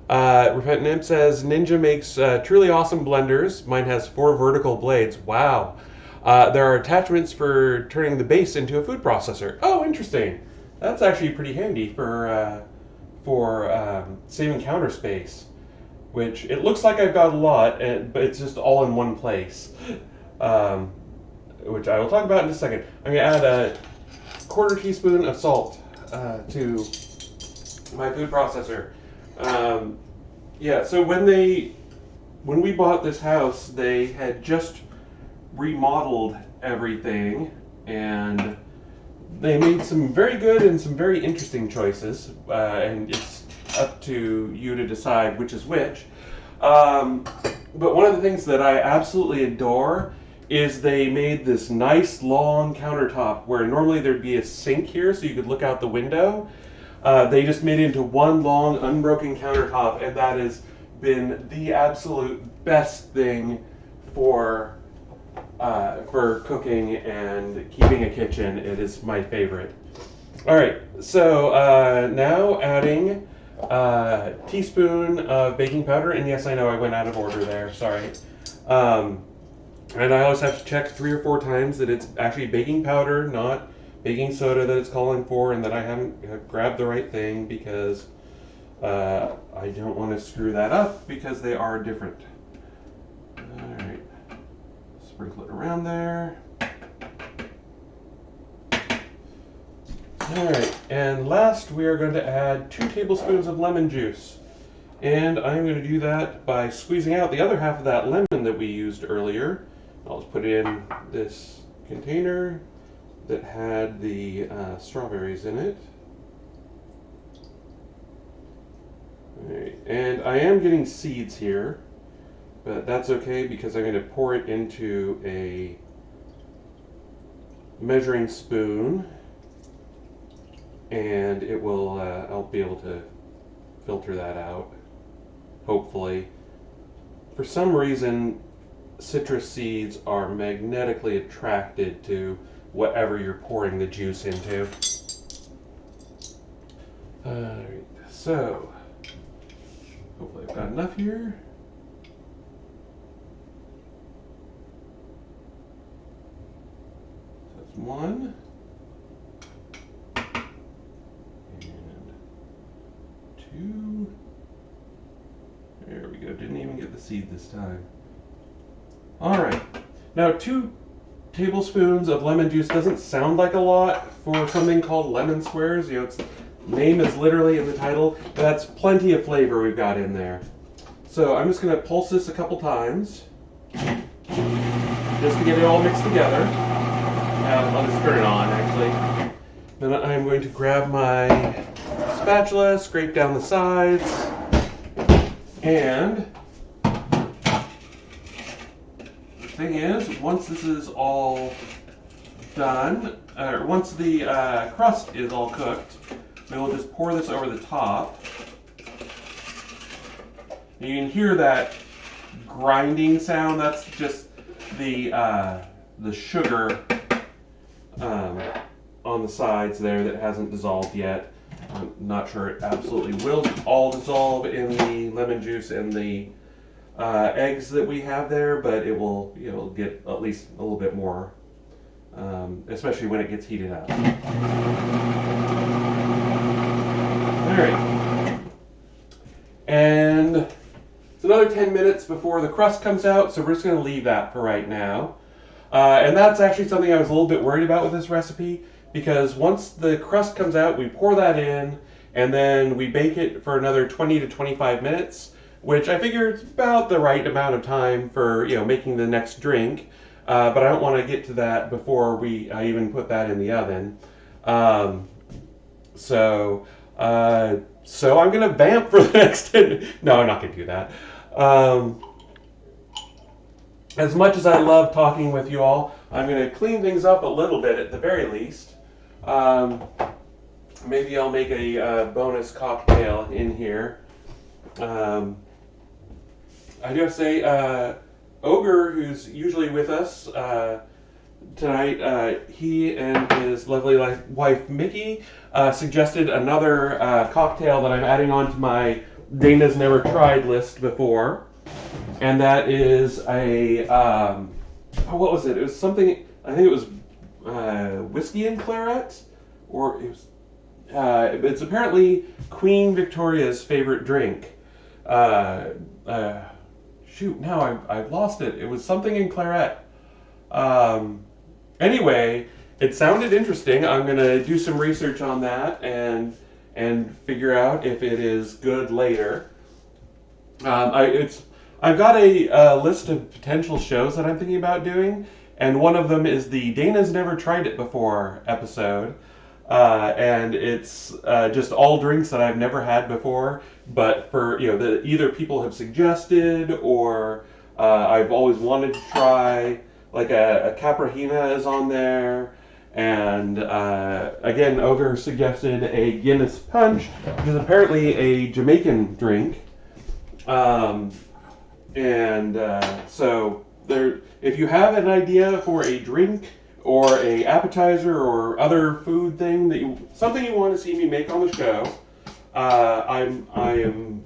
Repentant Imp says Ninja makes truly awesome blenders. Mine has 4 vertical blades. Wow. There are attachments for turning the base into a food processor. Oh, interesting. That's actually pretty handy for saving counter space. Which it looks like I've got a lot, but it's just all in one place, which I will talk about in a second. I'm going to add a 1/4 teaspoon of salt to my food processor. So when we bought this house, they had just remodeled everything, and they made some very good and some very interesting choices, and it's up to you to decide which is which. But one of the things that I absolutely adore is they made this nice long countertop where normally there'd be a sink here so you could look out the window. They just made it into one long unbroken countertop, and that has been the absolute best thing for cooking and keeping a kitchen. It is my favorite. All right, so now adding teaspoon of baking powder, and yes, I know I went out of order there, sorry. And I always have to check 3 or 4 times that it's actually baking powder, not baking soda that it's calling for, and that I haven't grabbed the right thing, because I don't want to screw that up, because they are different. Alright, sprinkle it around there. Alright, and last we are going to add 2 tablespoons of lemon juice. And I'm going to do that by squeezing out the other half of that lemon that we used earlier. I'll just put it in this container that had the strawberries in it. Alright, and I am getting seeds here, but that's okay because I'm going to pour it into a measuring spoon, and it will, I'll be able to filter that out, hopefully. For some reason, citrus seeds are magnetically attracted to whatever you're pouring the juice into. Alright, so hopefully I've got enough here. That's 1. And 2. There we go. Didn't even get the seed this time. Alright. Now 2 tablespoons of lemon juice doesn't sound like a lot for something called lemon squares. Its name is literally in the title. But that's plenty of flavor we've got in there. So I'm just going to pulse this a couple times, just to get it all mixed together. I'll just turn it on, actually. Then I'm going to grab my spatula, scrape down the sides, and the thing is, once this is all done, or once the crust is all cooked, we will just pour this over the top. You can hear that grinding sound. That's just the sugar on the sides there that hasn't dissolved yet. I'm not sure it absolutely will all dissolve in the lemon juice and the eggs that we have there, but it will, get at least a little bit more, especially when it gets heated up. All right, and it's another 10 minutes before the crust comes out, so we're just going to leave that for right now. And that's actually something I was a little bit worried about with this recipe, because once the crust comes out, we pour that in, and then we bake it for another 20 to 25 minutes, which I figure is about the right amount of time for, making the next drink. but I don't want to get to that before I even put that in the oven. Um, so, so I'm gonna vamp for the next 10. No, I'm not gonna do that. Um, as much as I love talking with you all, I'm gonna clean things up a little bit at the very least. Um, maybe I'll make a bonus cocktail in here. Um, I do have to say, Ogre, who's usually with us tonight, he and his lovely wife Mickey suggested another cocktail that I'm adding on to my Dana's Never Tried list before, and that is what was it? It was something. I think it was whiskey and claret, or it was. It's apparently Queen Victoria's favorite drink. Uh, uh, Shoot, now I've lost it. It was something in claret. Um, Anyway, it sounded interesting. I'm gonna do some research on that and figure out if it is good later. I've got a list of potential shows that I'm thinking about doing, and one of them is the Dana's Never Tried It Before episode. And it's just all drinks that I've never had before, but for that either people have suggested or I've always wanted to try. Like a Caprahina is on there, and again, Ogre suggested a Guinness Punch, which is apparently a Jamaican drink. So there, if you have an idea for a drink or a appetizer or other food thing something you want to see me make on the show, I am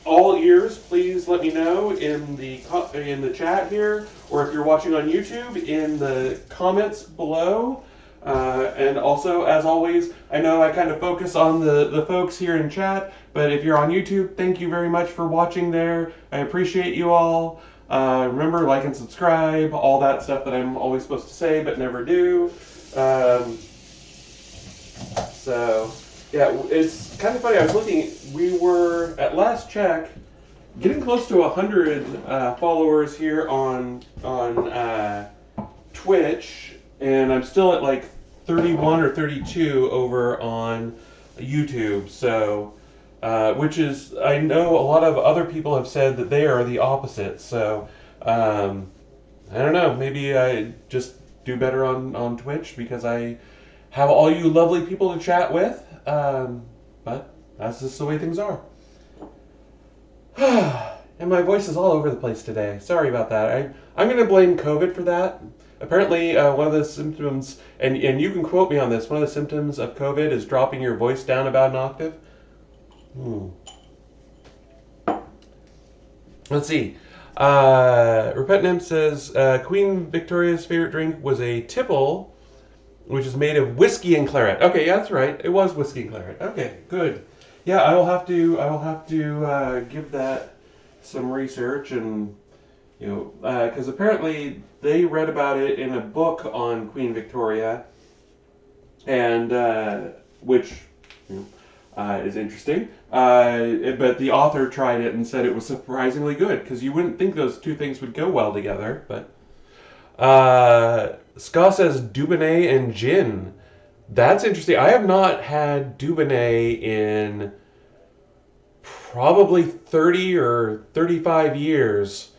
all ears. Please let me know in the chat here, or if you're watching on YouTube, in the comments below. And also, as always, I know I kind of focus on the folks here in chat, but if you're on YouTube, thank you very much for watching there. I appreciate you all. Remember, like and subscribe, all that stuff that I'm always supposed to say but never do. Yeah, it's kind of funny. I was looking. We were at last check getting close to 100 followers here on Twitch, and I'm still at like 31 or 32 over on YouTube. So, which is, I know a lot of other people have said that they are the opposite. So, I don't know. Maybe I just do better on Twitch because I have all you lovely people to chat with. But that's just the way things are. And my voice is all over the place today. Sorry about that. I'm going to blame COVID for that. Apparently, one of the symptoms, and you can quote me on this, one of the symptoms of COVID is dropping your voice down about an octave. Let's see. Repetnim says, Queen Victoria's favorite drink was a tipple, which is made of whiskey and claret. Okay, yeah, that's right. It was whiskey and claret. Okay, good. Yeah, I will have to give that some research, and because apparently they read about it in a book on Queen Victoria, and which is interesting. But the author tried it and said it was surprisingly good, because you wouldn't think those two things would go well together. But Ska says Dubonnet and gin. That's interesting. I have not had Dubonnet in probably 30 or 35 years,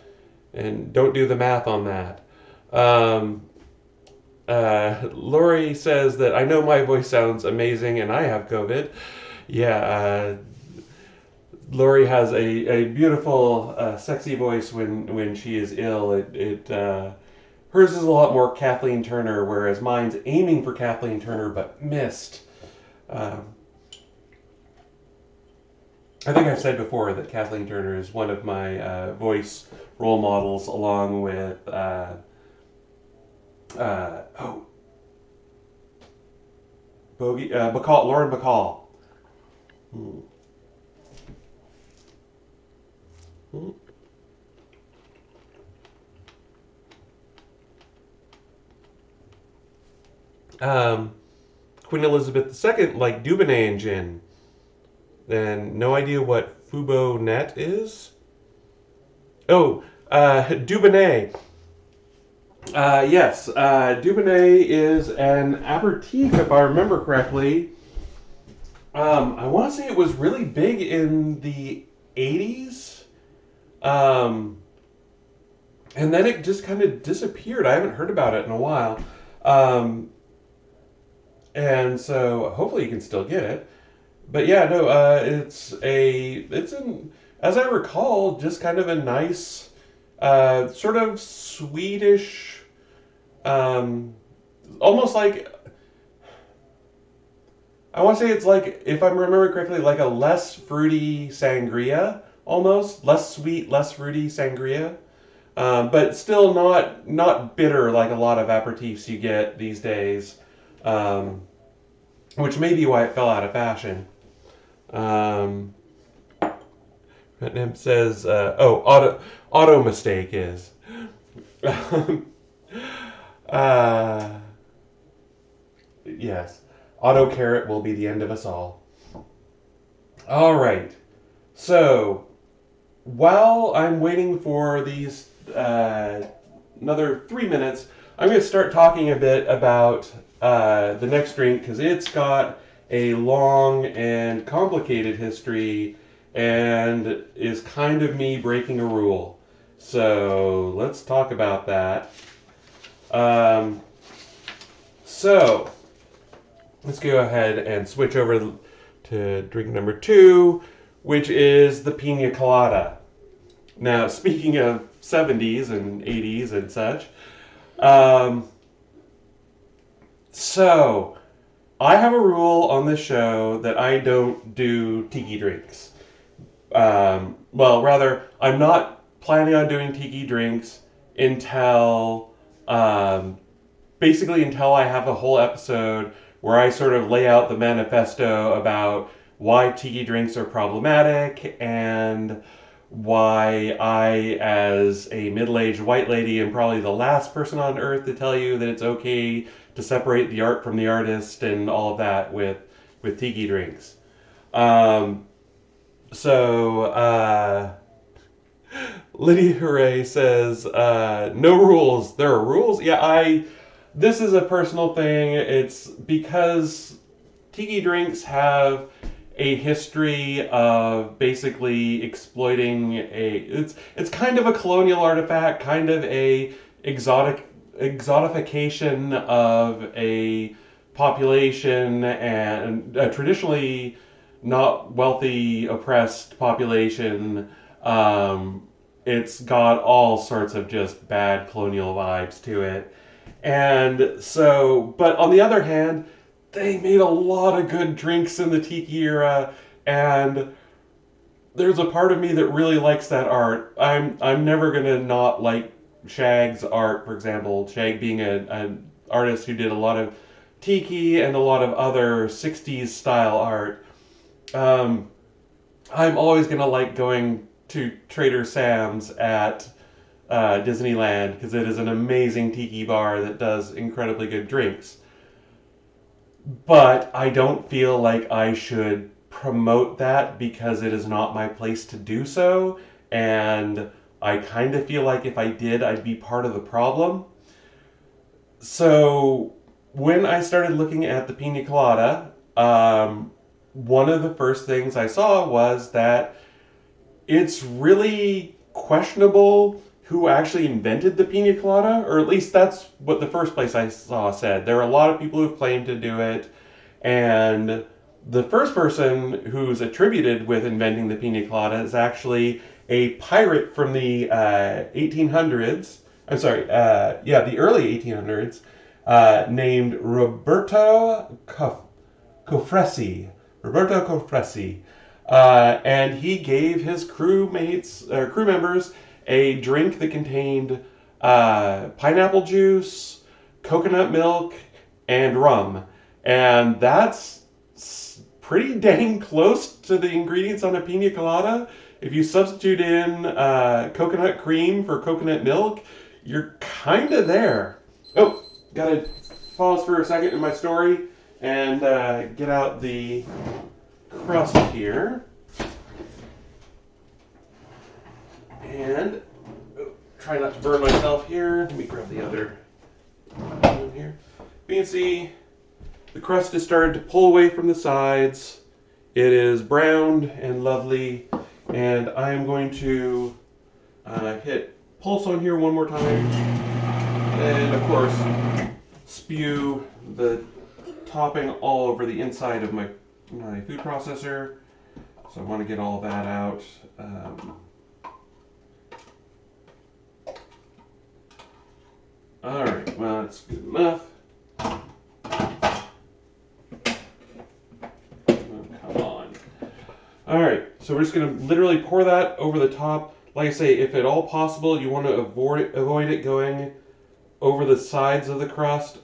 and don't do the math on that. Lori says that I know my voice sounds amazing and I have COVID. Yeah, Lori has a beautiful, sexy voice when she is ill. Hers is a lot more Kathleen Turner, whereas mine's aiming for Kathleen Turner but missed. I think I've said before that Kathleen Turner is one of my voice role models, along with Lauren Bacall. Queen Elizabeth II liked Dubonnet and gin. And no idea what Fubonnet is? Oh, Dubonnet. Yes, Dubonnet is an aperitif, if I remember correctly. I want to say it was really big in the 80s. Um, and then it just kind of disappeared. I haven't heard about it in a while. Um, and so hopefully you can still get it. But yeah, no, it's an, as I recall, just kind of a nice, sort of Swedish, um, almost like, I want to say it's like, if I'm remembering correctly, like a less fruity sangria, almost less sweet, less fruity sangria, but still not bitter like a lot of aperitifs you get these days, um, which may be why it fell out of fashion. Um, Putnam says, auto mistake is. uh, yes, auto carrot will be the end of us all. All right. So while I'm waiting for these another 3 minutes, I'm going to start talking a bit about the next drink because it's got a long and complicated history and is kind of me breaking a rule. So let's talk about that. Um, so let's go ahead and switch over to drink number 2, which is the Pina Colada. Now, speaking of 70s and 80s and such, um, so I have a rule on this show that I don't do tiki drinks. Well, rather, I'm not planning on doing tiki drinks until basically until I have a whole episode where I sort of lay out the manifesto about why tiki drinks are problematic and why I, as a middle-aged white lady, am probably the last person on earth to tell you that it's okay to separate the art from the artist and all of that with tiki drinks. Um, so, Lydia Hooray says, no rules. There are rules? Yeah, this is a personal thing. It's because tiki drinks have a history of basically exploiting it's kind of a colonial artifact, kind of a exotification of a population and traditionally not wealthy, oppressed population. It's got all sorts of just bad colonial vibes to it. And so, but on the other hand, they made a lot of good drinks in the tiki era, and there's a part of me that really likes that art. I'm never gonna not like Shag's art, for example. Shag being an artist who did a lot of tiki and a lot of other 60s style art. Um, I'm always gonna like going to Trader Sam's at Disneyland because it is an amazing tiki bar that does incredibly good drinks. But I don't feel like I should promote that because it is not my place to do so. And I kind of feel like if I did, I'd be part of the problem. So when I started looking at the Pina Colada, one of the first things I saw was that it's really questionable who actually invented the pina colada, or at least that's what the first place I saw said. There are a lot of people who've claimed to do it, and the first person who's attributed with inventing the pina colada is actually a pirate from the 1800s. I'm sorry, the early 1800s, named Cofresi. Roberto Cofresi. And he gave his crew members a drink that contained pineapple juice, coconut milk, and rum. And that's pretty dang close to the ingredients on a pina colada. If you substitute in coconut cream for coconut milk, you're kind of there. Oh, gotta pause for a second in my story and get out the crust here. And try not to burn myself here. Let me grab the other one here. You can see the crust has started to pull away from the sides. It is browned and lovely, and I am going to hit pulse on here one more time, and of course spew the topping all over the inside of my food processor. So I want to get all that out. All right, well, that's good enough. Come on. All right, so we're just going to literally pour that over the top. Like I say, if at all possible, you want to avoid it going over the sides of the crust.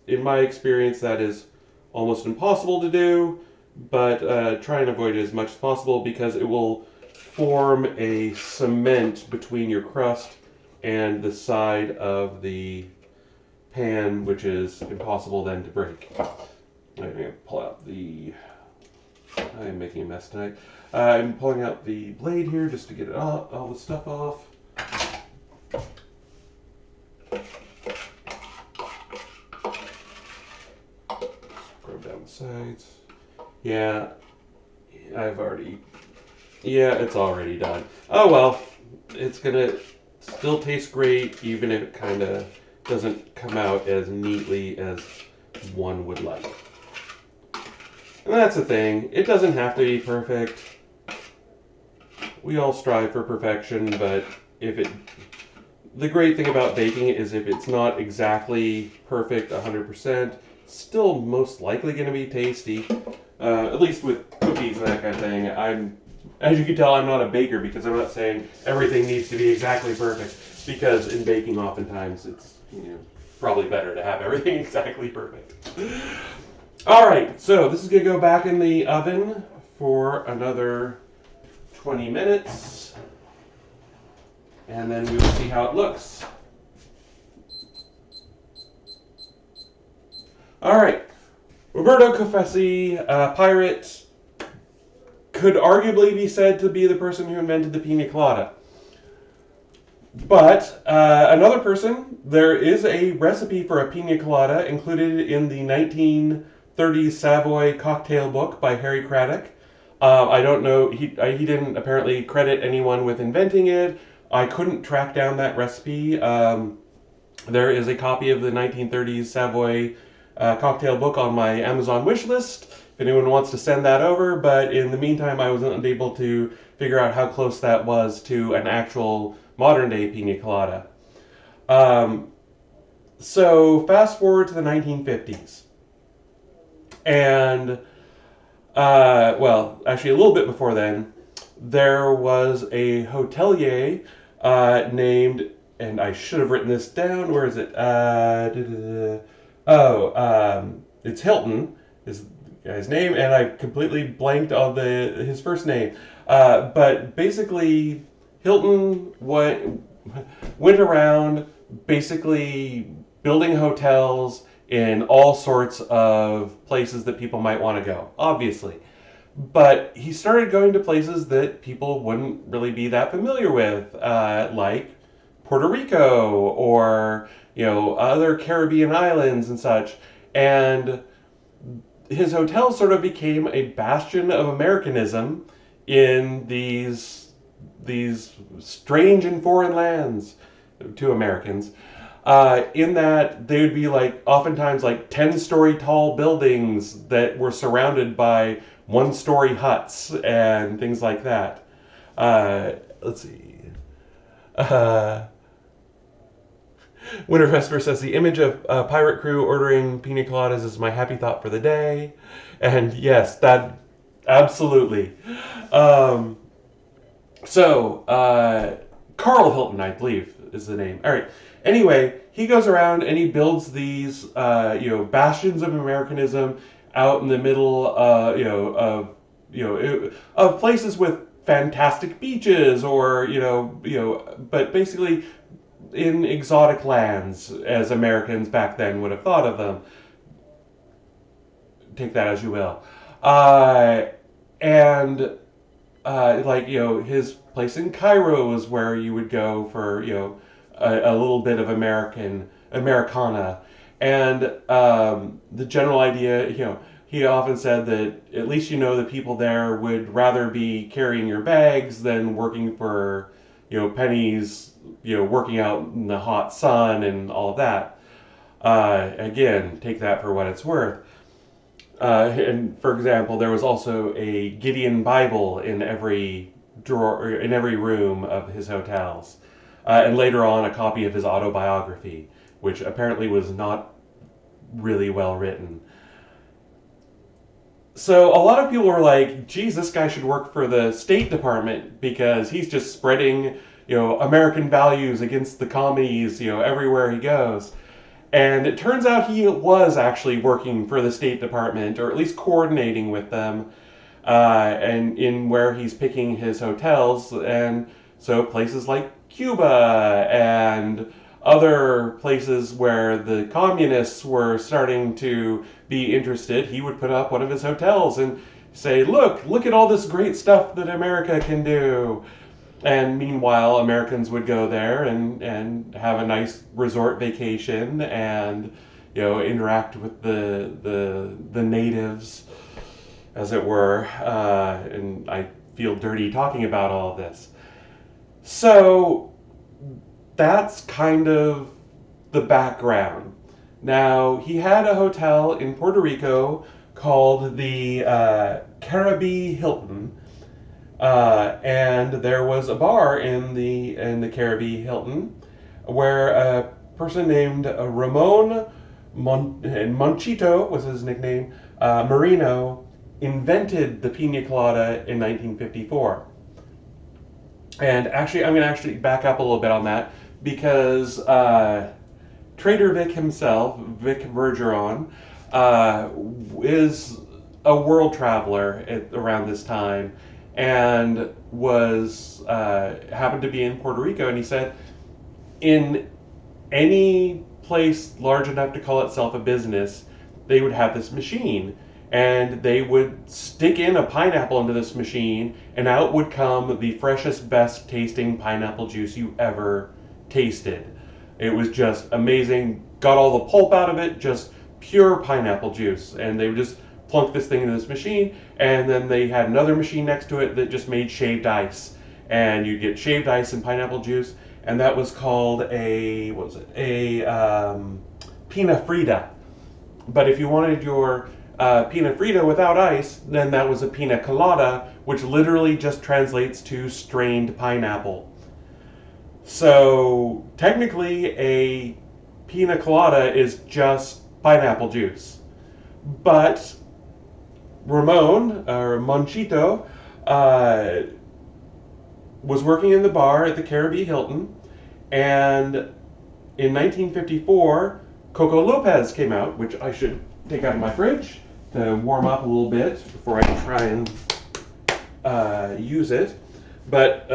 In my experience, that is almost impossible to do, but try and avoid it as much as possible because it will form a cement between your crust and the side of the pan, which is impossible then to break. I'm going to pull out the... I'm making a mess tonight. I'm pulling out the blade here just to get it all the stuff off. Scrub down the sides. Yeah, it's already done. Oh well, it's gonna still taste great even if it kind of doesn't come out as neatly as one would like. And that's the thing, it doesn't have to be perfect. We all strive for perfection, but the great thing about baking is if it's not exactly perfect 100%, it's still most likely going to be tasty. At least with cookies and that kind of thing. As you can tell, I'm not a baker because I'm not saying everything needs to be exactly perfect. Because in baking, oftentimes it's probably better to have everything exactly perfect. All right, so this is going to go back in the oven for another 20 minutes, and then we will see how it looks. All right, Roberto Confessi, pirate, could arguably be said to be the person who invented the Pina Colada. But another person, there is a recipe for a Pina Colada included in the 1930s Savoy cocktail book by Harry Craddock. I don't know, he didn't apparently credit anyone with inventing it. I couldn't track down that recipe. There is a copy of the 1930s Savoy cocktail book on my Amazon wish list if anyone wants to send that over, but in the meantime I wasn't able to figure out how close that was to an actual modern day Pina Colada. So fast forward to the 1950s. And well, actually a little bit before then, there was a hotelier named, and I should have written this down, where is it? It's Hilton, is the guy's name, and I completely blanked on his first name. But basically, Hilton went around basically building hotels in all sorts of places that people might want to go, obviously. But he started going to places that people wouldn't really be that familiar with, like Puerto Rico or, other Caribbean islands and such. And his hotel sort of became a bastion of Americanism in these strange and foreign lands to Americans. In that they would be oftentimes 10-story tall buildings that were surrounded by 1-story huts and things like that. Let's see. Winterfesper says the image of a pirate crew ordering pina coladas is my happy thought for the day. And yes, that absolutely. Carl Hilton, I believe, is the name. All right. Anyway, he goes around and he builds these, bastions of Americanism out in the middle, of places with fantastic beaches, or but basically in exotic lands, as Americans back then would have thought of them. Take that as you will. And his place in Cairo was where you would go for, a little bit of Americana. And the general idea, he often said that at least the people there would rather be carrying your bags than working for, pennies, working out in the hot sun and all of that. Again, take that for what it's worth. And for example, there was also a Gideon Bible in every drawer, in every room of his hotels, and later on a copy of his autobiography, which apparently was not really well written. So a lot of people were like, "Geez, this guy should work for the State Department because he's just spreading, American values against the commies, everywhere he goes." And it turns out he was actually working for the State Department, or at least coordinating with them, and in where he's picking his hotels. And so places like Cuba and other places where the communists were starting to be interested, he would put up one of his hotels and say, look at all this great stuff that America can do. And meanwhile, Americans would go there and have a nice resort vacation and interact with the natives, as it were. And I feel dirty talking about all of this. So that's kind of the background. Now, he had a hotel in Puerto Rico called the Caribbean Hilton. And there was a bar in the Caribbean Hilton where a person named Ramon Monchito was his nickname, Marino, invented the Pina Colada in 1954. And actually, I'm going to back up a little bit on that because Trader Vic himself, Vic Bergeron, is a world traveler around this time, and was happened to be in Puerto Rico, and he said, in any place large enough to call itself a business, they would have this machine, and they would stick in a pineapple into this machine, and out would come the freshest, best tasting pineapple juice you ever tasted. It was just amazing. Got all the pulp out of it, just pure pineapple juice, and they would just plunk this thing into this machine, and then they had another machine next to it that just made shaved ice, and you get shaved ice and pineapple juice, and that was called a Pina Frida. But if you wanted your Pina Frida without ice, then that was a Pina Colada, which literally just translates to strained pineapple. So technically, a Pina Colada is just pineapple juice, but Ramon, or Monchito, was working in the bar at the Caribbean Hilton, and in 1954, Coco Lopez came out, which I should take out of my fridge to warm up a little bit before I try and use it. But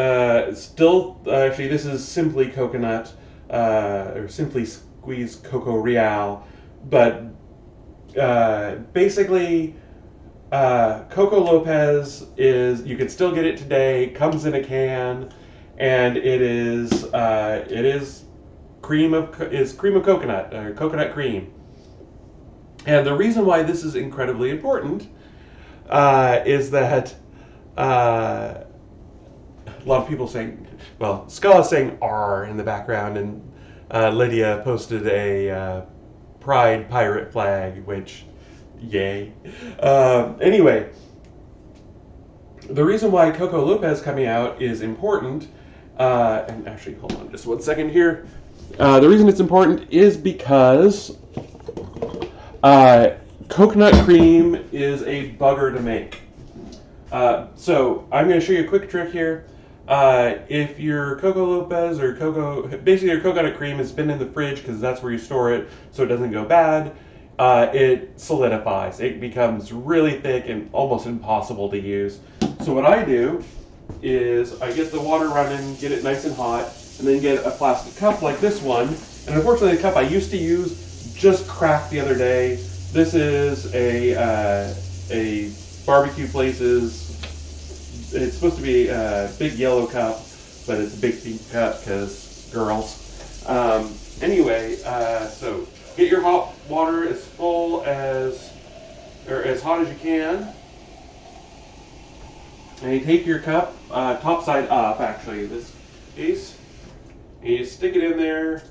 still, actually, this is simply coconut, or simply squeezed Coco Real, but basically, Coco Lopez you can still get it today, comes in a can, and it is cream of coconut, or coconut cream. And the reason why this is incredibly important is that a lot of people saying, well, Scala's saying R in the background, and Lydia posted a pride pirate flag, which, yay. Anyway, the reason why Coco Lopez coming out is important, and actually, hold on just 1 second here. The reason it's important is because coconut cream is a bugger to make. So I'm going to show you a quick trick here. If your Coco Lopez or basically your coconut cream has been in the fridge, because that's where you store it so it doesn't go bad, it solidifies. It becomes really thick and almost impossible to use. So what I do is I get the water running, get it nice and hot, and then get a plastic cup like this one. And unfortunately, the cup I used to use just cracked the other day. This is a barbecue place's it's supposed to be a big yellow cup, but it's a big pink cup because girls. Anyway, so get your hot water as full as, or as hot as you can. And you take your cup, top side up actually, this case, and you stick it in there,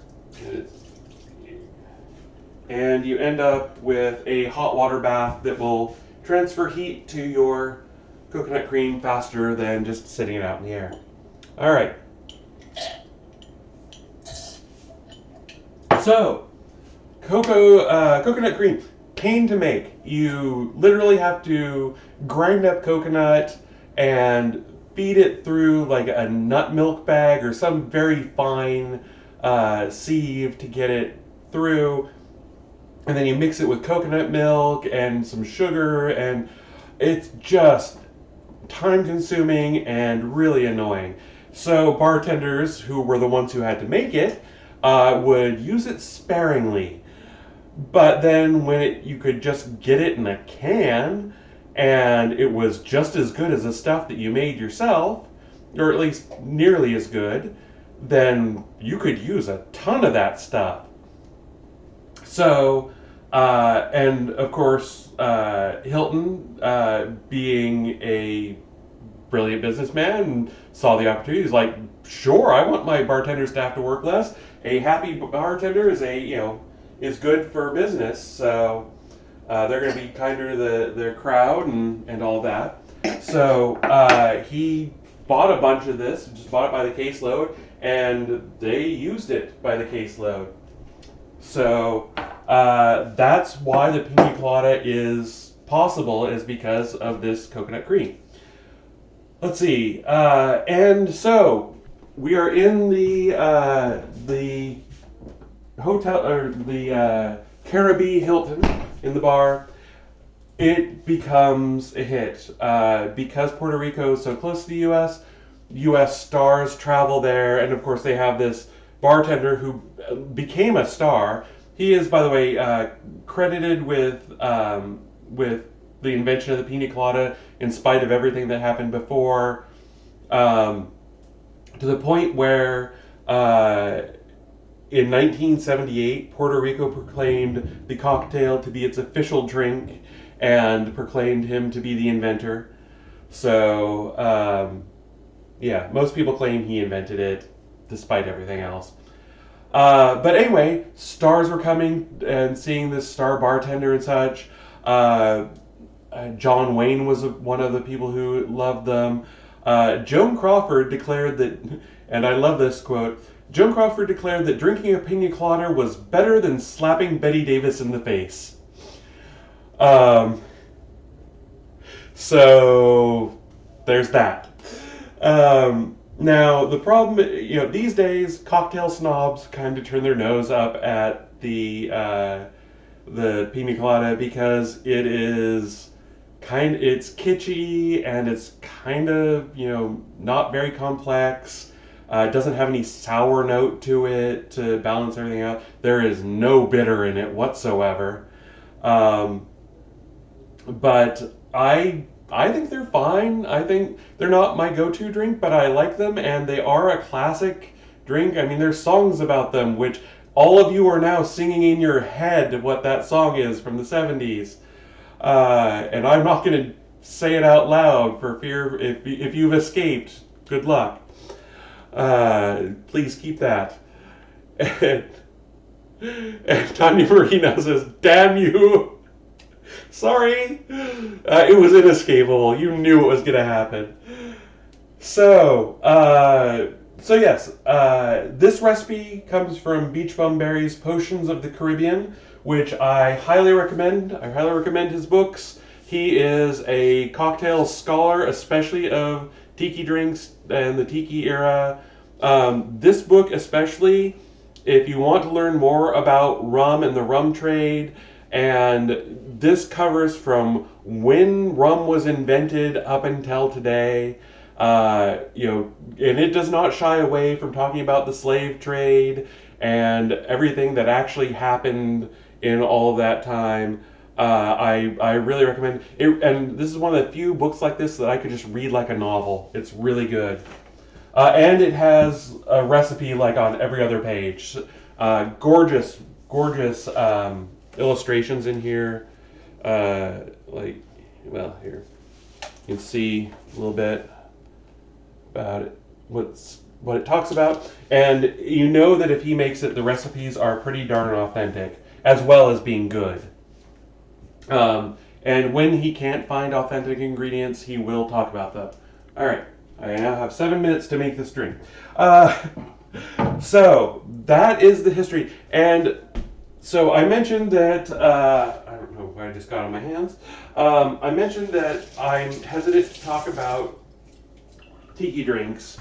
and you end up with a hot water bath that will transfer heat to your coconut cream faster than just sitting it out in the air. All right. So, coconut cream, pain to make. You literally have to grind up coconut and feed it through like a nut milk bag or some very fine sieve to get it through. And then you mix it with coconut milk and some sugar, and it's just time consuming and really annoying. So bartenders, who were the ones who had to make it, would use it sparingly. But then when you could just get it in a can, and it was just as good as the stuff that you made yourself, or at least nearly as good, then you could use a ton of that stuff. So, and of course, Hilton, being a brilliant businessman, saw the opportunity. He's like, sure, I want my bartender staff to work less. A happy bartender is is good for business. So they're going to be kinder to their crowd and all that. So he bought a bunch of this, just bought it by the caseload, and they used it by the caseload. So that's why the Pina Colada is possible, is because of this coconut cream. Let's see, and so we are in the hotel, or the Caribbean Hilton in the bar. It becomes a hit because Puerto Rico is so close to the U.S. U.S. stars travel there, and of course they have this bartender who became a star. He is, by the way, credited with the invention of the Pina Colada, in spite of everything that happened before, to the point where in 1978, Puerto Rico proclaimed the cocktail to be its official drink and proclaimed him to be the inventor. So, yeah, most people claim he invented it, despite everything else. But anyway, stars were coming and seeing this star bartender and such. John Wayne was one of the people who loved them. Joan Crawford declared that, and I love this quote, Joan Crawford declared that drinking a pina colada was better than slapping Betty Davis in the face. So there's that. Now, the problem, these days, cocktail snobs kind of turn their nose up at the pina colada because it's kitschy and it's kind of, not very complex. It doesn't have any sour note to it to balance everything out. There is no bitter in it whatsoever. But I think they're fine. I think they're not my go-to drink, but I like them, and they are a classic drink. I mean, there's songs about them, which all of you are now singing in your head what that song is from the 70s. And I'm not going to say it out loud for fear if you've escaped, good luck. Please keep that. And Tanya Marino says, "Damn you." Sorry. It was inescapable. You knew it was going to happen. So yes, this recipe comes from Beach Bum Berry's Potions of the Caribbean, which I highly recommend. I highly recommend his books. He is a cocktail scholar, especially of tiki drinks and the tiki era. This book especially, if you want to learn more about rum and the rum trade, and this covers from when rum was invented up until today, and it does not shy away from talking about the slave trade and everything that actually happened in all of that time. I really recommend it, and this is one of the few books like this that I could just read like a novel. It's really good, and it has a recipe like on every other page. Gorgeous, gorgeous illustrations in here. Like, well, here you can see a little bit about it, what it talks about, and you know that if he makes it, the recipes are pretty darn authentic, as well as being good. And when he can't find authentic ingredients, he will talk about them. All right, I now have 7 minutes to make this drink. So that is the history, and so I mentioned that I don't know what I just got on my hands. I mentioned that I'm hesitant to talk about tiki drinks,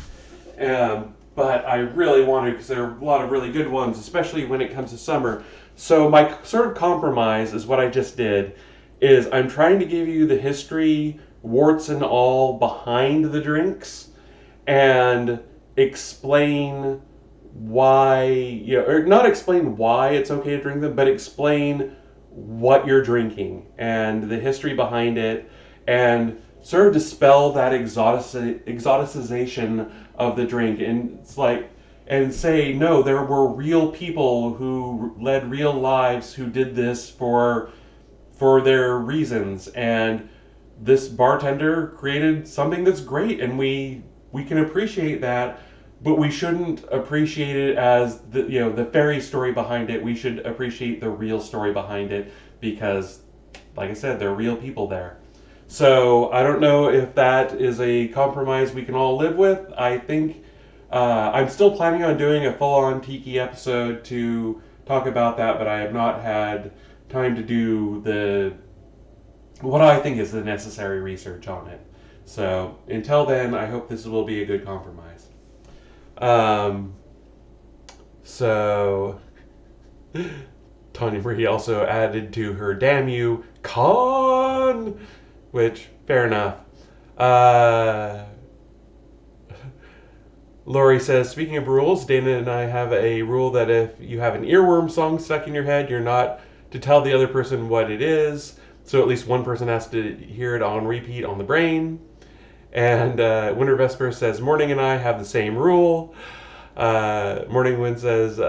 but I really want to because there are a lot of really good ones, especially when it comes to summer. So my sort of compromise is what I just did, is I'm trying to give you the history, warts and all, behind the drinks, and explain why, or not explain why it's okay to drink them, but explain what you're drinking and the history behind it, and sort of dispel that exoticization of the drink, and it's like, and say, no, there were real people who led real lives who did this for their reasons, and this bartender created something that's great, and we can appreciate that, but we shouldn't appreciate it as the fairy story behind it. We should appreciate the real story behind it, because, like I said, there are real people there. So I don't know if that is a compromise we can all live with. I think I'm still planning on doing a full-on Tiki episode to talk about that, but I have not had time to do what I think is the necessary research on it. So until then, I hope this will be a good compromise. So Tanya Marie also added to her "damn you, con," which, fair enough. Lori says, speaking of rules, Dana and I have a rule that if you have an earworm song stuck in your head, you're not to tell the other person what it is. So at least one person has to hear it on repeat on the brain. And Winter Vesper says, Morning and I have the same rule. Morning Wind says,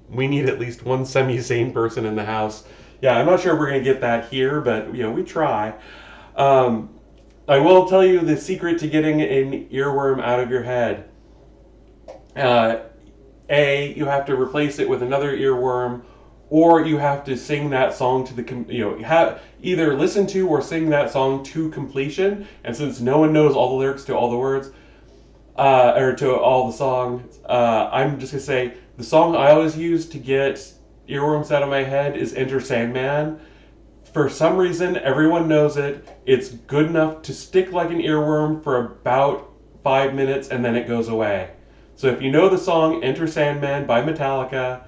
we need at least one semi-sane person in the house. Yeah, I'm not sure we're going to get that here, but we try. I will tell you the secret to getting an earworm out of your head. You have to replace it with another earworm, or you have to sing that song to the either listen to or sing that song to completion. And since no one knows all the lyrics to all the words, or to all the songs, I'm just gonna say the song I always use to get earworms out of my head is "Enter Sandman." For some reason, everyone knows it. It's good enough to stick like an earworm for about 5 minutes, and then it goes away. So if you know the song "Enter Sandman" by Metallica,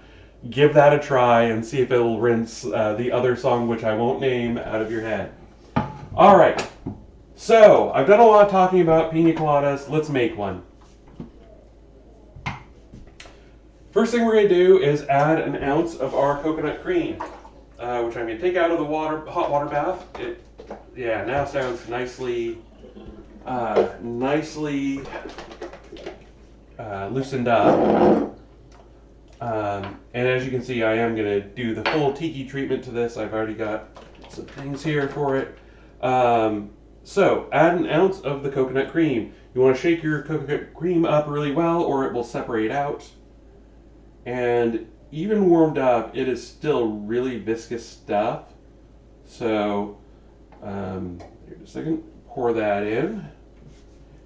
give that a try and see if it'll rinse the other song, which I won't name, out of your head. All right. So I've done a lot talking about pina coladas. Let's make one. First thing we're going to do is add an ounce of our coconut cream, which I'm going to take out of the hot water bath. It now sounds nicely loosened up. And as you can see, I am going to do the full tiki treatment to this. I've already got some things here for it. So add an ounce of the coconut cream. You want to shake your coconut cream up really well, or it will separate out. And even warmed up, it is still really viscous stuff. So here, just a second, pour that in.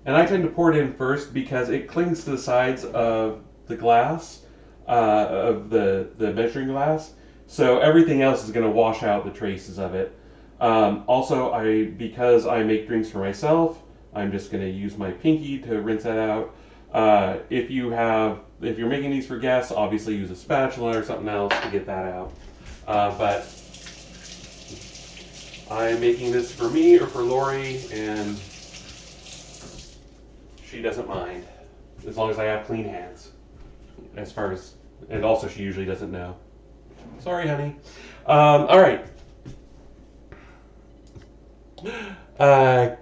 And I tend to pour it in first because it clings to the sides of the glass, of the measuring glass. So everything else is going to wash out the traces of it. Also, because I make drinks for myself, I'm just going to use my pinky to rinse that out. If you're making these for guests, obviously use a spatula or something else to get that out. But I'm making this for me or for Lori, and she doesn't mind, as long as I have clean hands. And also she usually doesn't know. Sorry, honey. All right. Uh,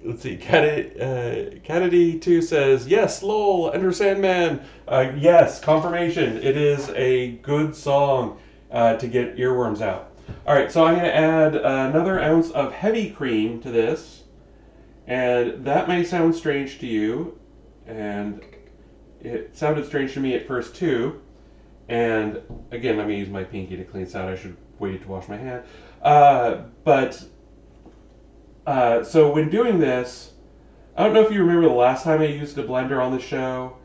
let's see. Kennedy2 says, yes, lol, Enter Sandman. Yes, confirmation. It is a good song to get earworms out. All right, so I'm going to add another ounce of heavy cream to this. And that may sound strange to you. And it sounded strange to me at first, too. And again, I'm going to use my pinky to clean this out. I should wait to wash my hand. So when doing this, I don't know if you remember the last time I used a blender on the show.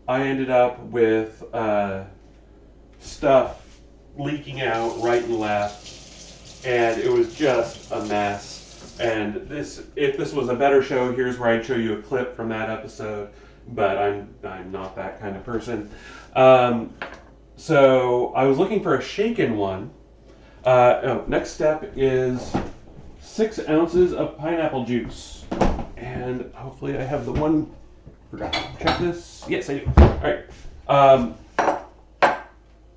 I ended up with stuff leaking out right and left, and it was just a mess. And if this was a better show, here's where I'd show you a clip from that episode. But I'm not that kind of person. So I was looking for a shaken one. Next step is 6 ounces of pineapple juice. And hopefully I have the one. Forgot to check this. Yes, I do. All right.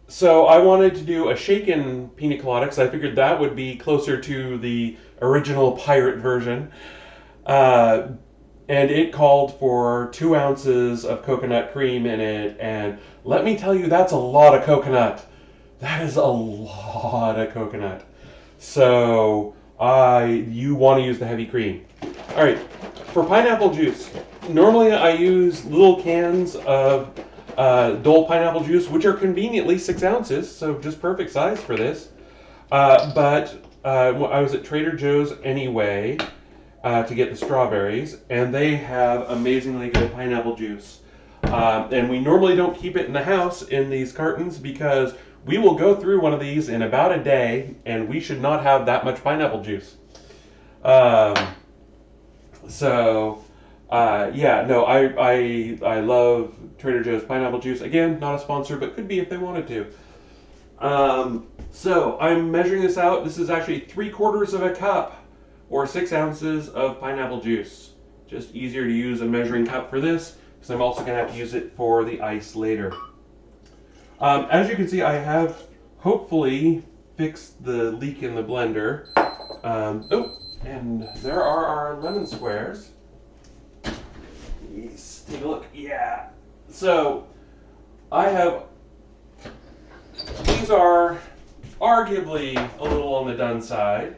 So I wanted to do a shaken pina colada because I figured that would be closer to the original pirate version. And it called for 2 ounces of coconut cream in it. And let me tell you, that's a lot of coconut. That is a lot of coconut. So you want to use the heavy cream. All right, for pineapple juice, normally I use little cans of Dole pineapple juice, which are conveniently 6 ounces, so just perfect size for this. But I was at Trader Joe's anyway to get the strawberries, and they have amazingly good pineapple juice. And we normally don't keep it in the house in these cartons because we will go through one of these in about a day, and we should not have that much pineapple juice. I love Trader Joe's pineapple juice. Again, not a sponsor, but could be if they wanted to. So I'm measuring this out. This is actually 3/4 of a cup, or 6 ounces of pineapple juice. Just easier to use a measuring cup for this, because I'm also going to have to use it for the ice later. As you can see, I have hopefully fixed the leak in the blender. And there are our lemon squares. Yes, take a look. Yeah. So these are arguably a little on the done side,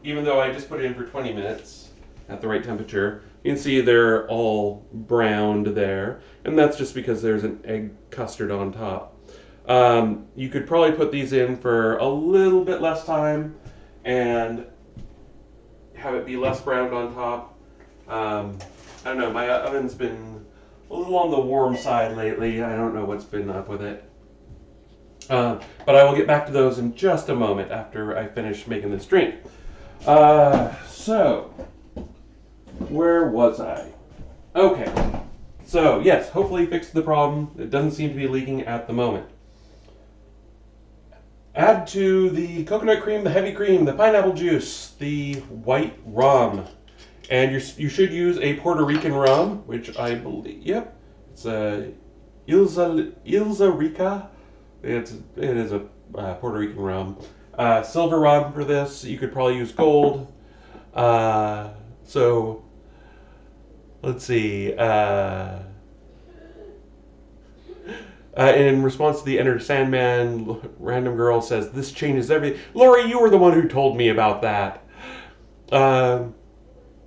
even though I just put it in for 20 minutes at the right temperature. You can see they're all browned there, and that's just because there's an egg custard on top. You could probably put these in for a little bit less time and have it be less browned on top. I don't know, my oven's been a little on the warm side lately. I don't know what's been up with it. But I will get back to those in just a moment after I finish making this drink. So, where was I? Okay, so yes, hopefully fixed the problem. It doesn't seem to be leaking at the moment. Add to the coconut cream, the heavy cream, the pineapple juice, the white rum. And you should use a Puerto Rican rum, which I believe, yep, it's a Ilza Rica. It is a Puerto Rican rum. Silver rum for this. You could probably use gold. So let's see. In response to the Enter Sandman, Random Girl says, this changes everything. Lori, you were the one who told me about that.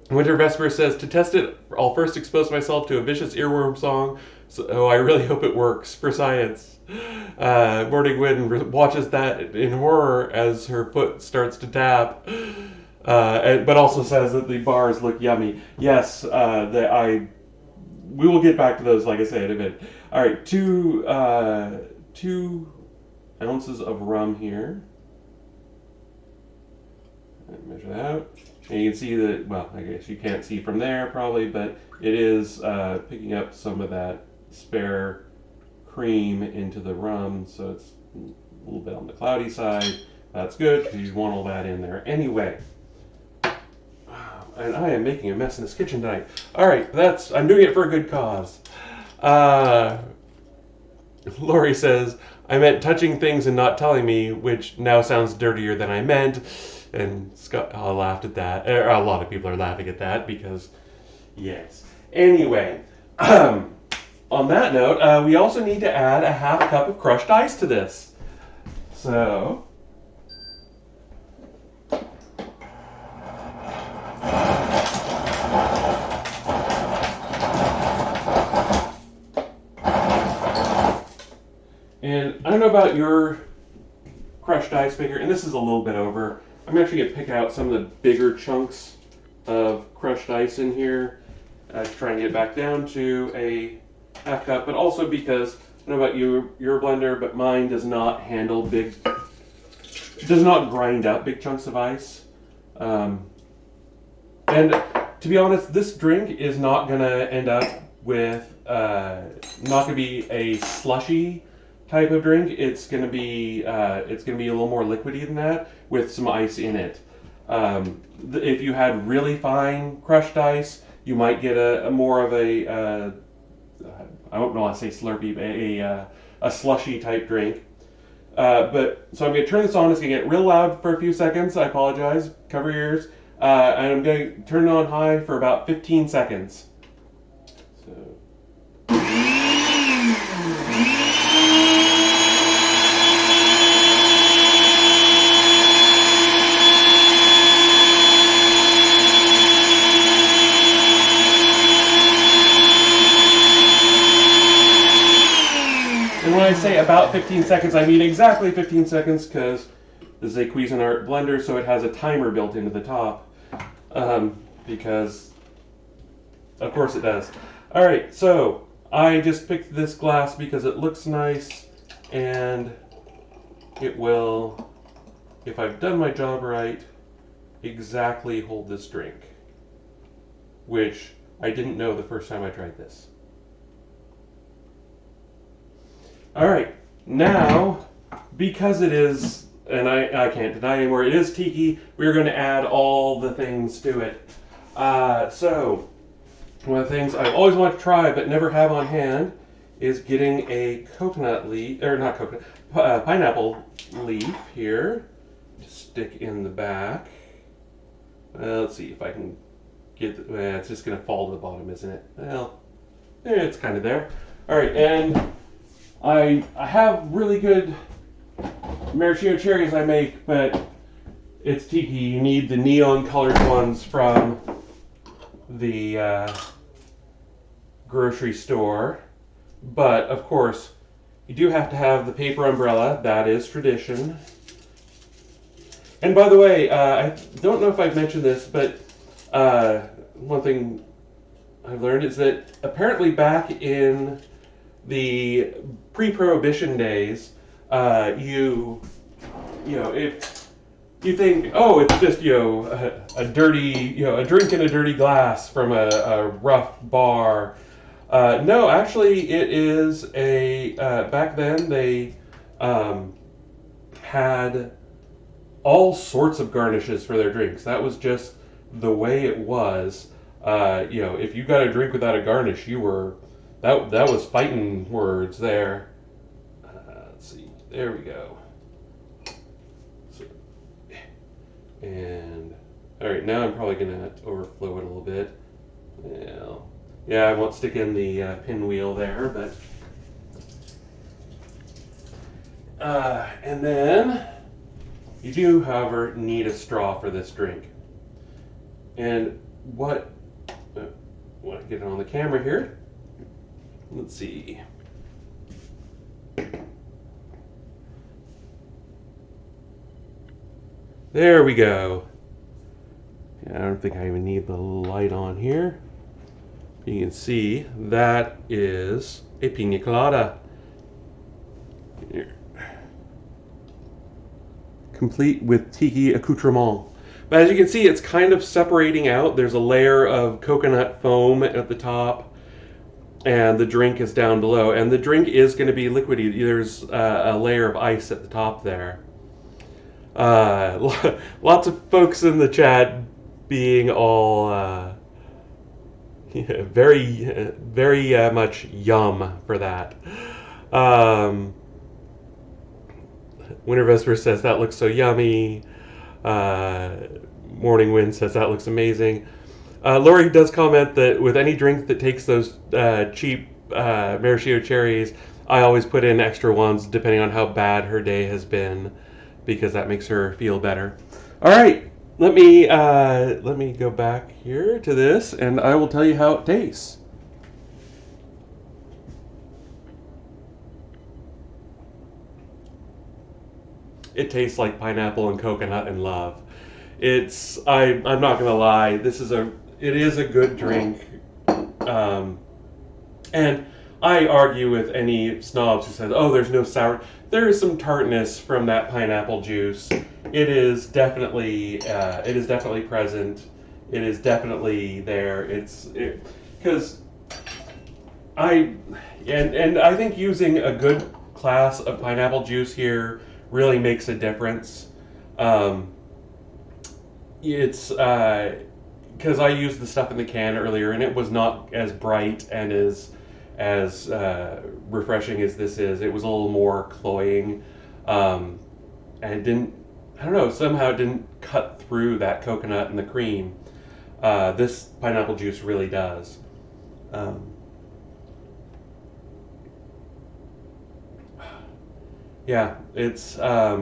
Winter Vesper says, to test it, I'll first expose myself to a vicious earworm song, so I really hope it works for science. Morning Wind watches that in horror as her foot starts to tap, but also says that the bars look yummy. Yes, we will get back to those, like I say, in a bit. All right, 2 ounces of rum here. Measure that out. And you can see that, well, I guess you can't see from there probably, but it is picking up some of that spare cream into the rum, so it's a little bit on the cloudy side. That's good, because you want all that in there anyway. And I am making a mess in this kitchen tonight. All right, I'm doing it for a good cause. Lori says, I meant touching things and not telling me, which now sounds dirtier than I meant. And Scott laughed at that. A lot of people are laughing at that because, yes. Anyway, on that note, we also need to add a half cup of crushed ice to this. So, and I don't know about your crushed ice maker, and this is a little bit over. I'm actually going to pick out some of the bigger chunks of crushed ice in here to try and get it back down to a half cup, but also because, I don't know about your blender, but mine does not handle does not grind up big chunks of ice. And to be honest, this drink is not going to end up with, not going to be a slushy type of drink. It's going to be a little more liquidy than that with some ice in it. If you had really fine crushed ice, you might get a more of a I don't know how to say slurpee, but a slushy type drink. But so I'm going to turn this on. It's going to get real loud for a few seconds. I apologize. Cover your ears. And I'm going to turn it on high for about 15 seconds. So. And when I say about 15 seconds, I mean exactly 15 seconds because this is a Cuisinart blender, so it has a timer built into the top. Because, of course it does. Alright, so I just picked this glass because it looks nice and it will, if I've done my job right, exactly hold this drink. Which I didn't know the first time I tried this. Alright, now, because it is, and I can't deny anymore, it is tiki, we're going to add all the things to it. So, one of the things I've always wanted to try but never have on hand is getting a coconut leaf, or not coconut, pineapple leaf here to stick in the back. Let's see if I can get, it's just going to fall to the bottom, isn't it? Well, it's kind of there. Alright, and I have really good maraschino cherries I make, but it's tiki. You need the neon colored ones from the grocery store. But, of course, you do have to have the paper umbrella. That is tradition. And by the way, I don't know if I've mentioned this, but one thing I've learned is that apparently back in the pre-prohibition days, you know, if you think, oh, it's just, you know, a dirty, a drink in a dirty glass from a rough bar. No, actually, it is back then they had all sorts of garnishes for their drinks. That was just the way it was. If you got a drink without a garnish, you were, that was fighting words there. Let's see, there we go. So, and all right, now I'm probably gonna overflow it a little bit. Well, yeah, I won't stick in the pinwheel there, but and then you do, however, need a straw for this drink. And what? Want to get it on the camera here? Let's see. There we go. Yeah, I don't think I even need the light on here. You can see that is a Pina Colada. Here. Complete with tiki accoutrement. But as you can see, it's kind of separating out. There's a layer of coconut foam at the top, and the drink is down below. And the drink is going to be liquidy. There's a layer of ice at the top there. Lots of folks in the chat being all very much yum for that. Winter Vesper says that looks so yummy. Uh, Morning Wind says that looks amazing. Lori does comment that with any drink that takes those cheap maraschino cherries, I always put in extra ones depending on how bad her day has been, because that makes her feel better. All right, let me go back here to this, and I will tell you how it tastes. It tastes like pineapple and coconut and love. I'm not gonna lie, it is a good drink. Um, And I argue with any snobs who says, "Oh, there's no sour." There is some tartness from that pineapple juice. It is definitely present. It is definitely there. Because I and I think using a good class of pineapple juice here really makes a difference. Um, it's because I used the stuff in the can earlier, and it was not as bright and as refreshing as this is. It was a little more cloying, and it didn't. I don't know. Somehow it didn't cut through that coconut and the cream. This pineapple juice really does. Um, yeah, it's. I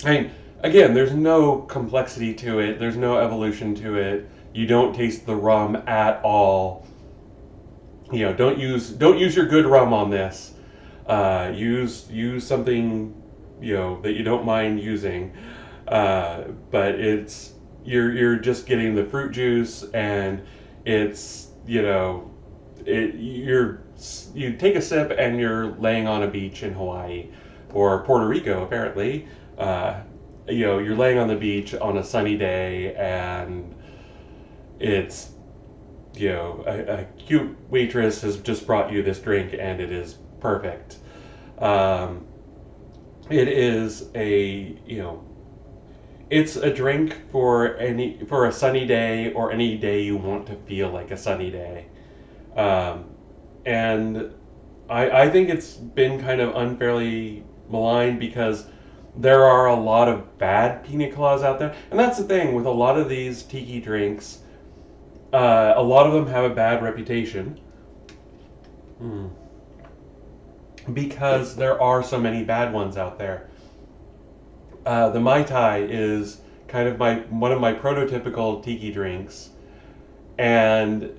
mean, again, there's no complexity to it. There's no evolution to it. You don't taste the rum at all. Don't use your good rum on this. Use something that you don't mind using. But you're just getting the fruit juice, and it's you take a sip and you're laying on a beach in Hawaii or Puerto Rico apparently. You're laying on the beach on a sunny day, and it's a cute waitress has just brought you this drink, and it is perfect. Um, it is it's a drink for a sunny day, or any day you want to feel like a sunny day. Um, and I think it's been kind of unfairly maligned because there are a lot of bad pina coladas out there, and that's the thing with a lot of these tiki drinks. A lot of them have a bad reputation. Mm. Because there are so many bad ones out there. The Mai Tai is kind of one of my prototypical tiki drinks, and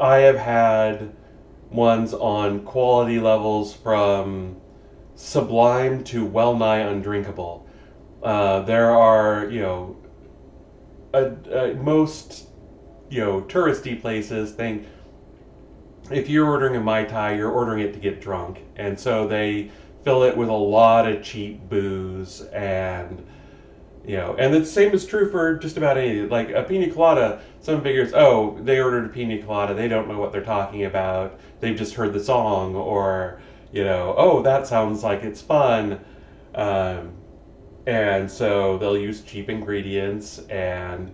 I have had ones on quality levels from sublime to well nigh undrinkable. There are, most, touristy places think if you're ordering a Mai Tai, you're ordering it to get drunk. And so they fill it with a lot of cheap booze, and the same is true for just about anything. Like a pina colada, some figures, oh, they ordered a pina colada, they don't know what they're talking about, they've just heard the song, or, oh, that sounds like it's fun. Um, and so they'll use cheap ingredients and,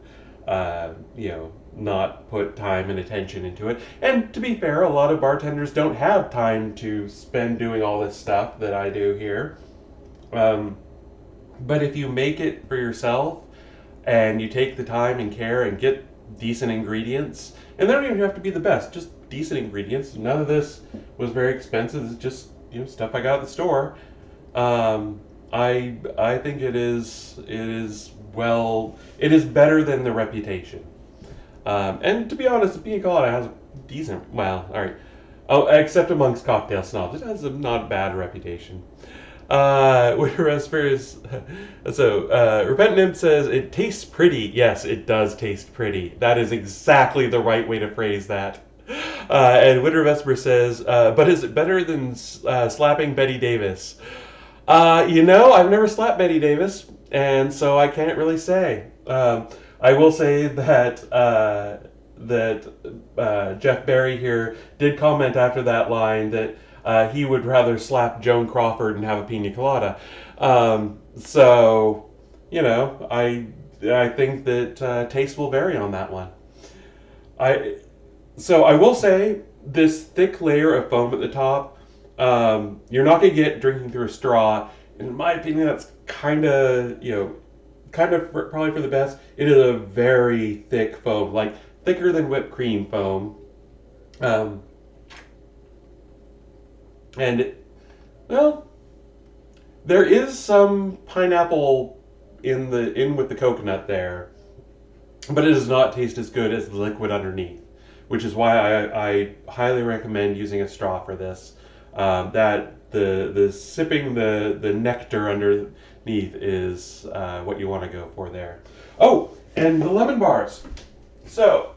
not put time and attention into it. And to be fair, a lot of bartenders don't have time to spend doing all this stuff that I do here. Um, but if you make it for yourself and you take the time and care and get decent ingredients, and they don't even have to be the best, just decent ingredients. None of this was very expensive. It's just stuff I got at the store. Um, I think it is better than the reputation. And to be honest, the pina colada has a decent, well, all right, oh, except amongst cocktail snobs, it has a not bad reputation. Whereas Repentant Imp says it tastes pretty. Yes, it does taste pretty. That is exactly the right way to phrase that. And Winter Vesper says, but is it better than slapping Betty Davis? I've never slapped Betty Davis, and so I can't really say. I will say that Jeff Barry here did comment after that line that he would rather slap Joan Crawford and have a pina colada. So, I think that taste will vary on that one. I So I will say this thick layer of foam at the top, you're not going to get drinking through a straw. In my opinion, that's kind of, probably for the best. It is a very thick foam, like thicker than whipped cream foam. Um, and, well, there is some pineapple in with the coconut there, but it does not taste as good as the liquid underneath, which is why I highly recommend using a straw for this. That the sipping the nectar underneath is what you want to go for there. Oh, and the lemon bars. So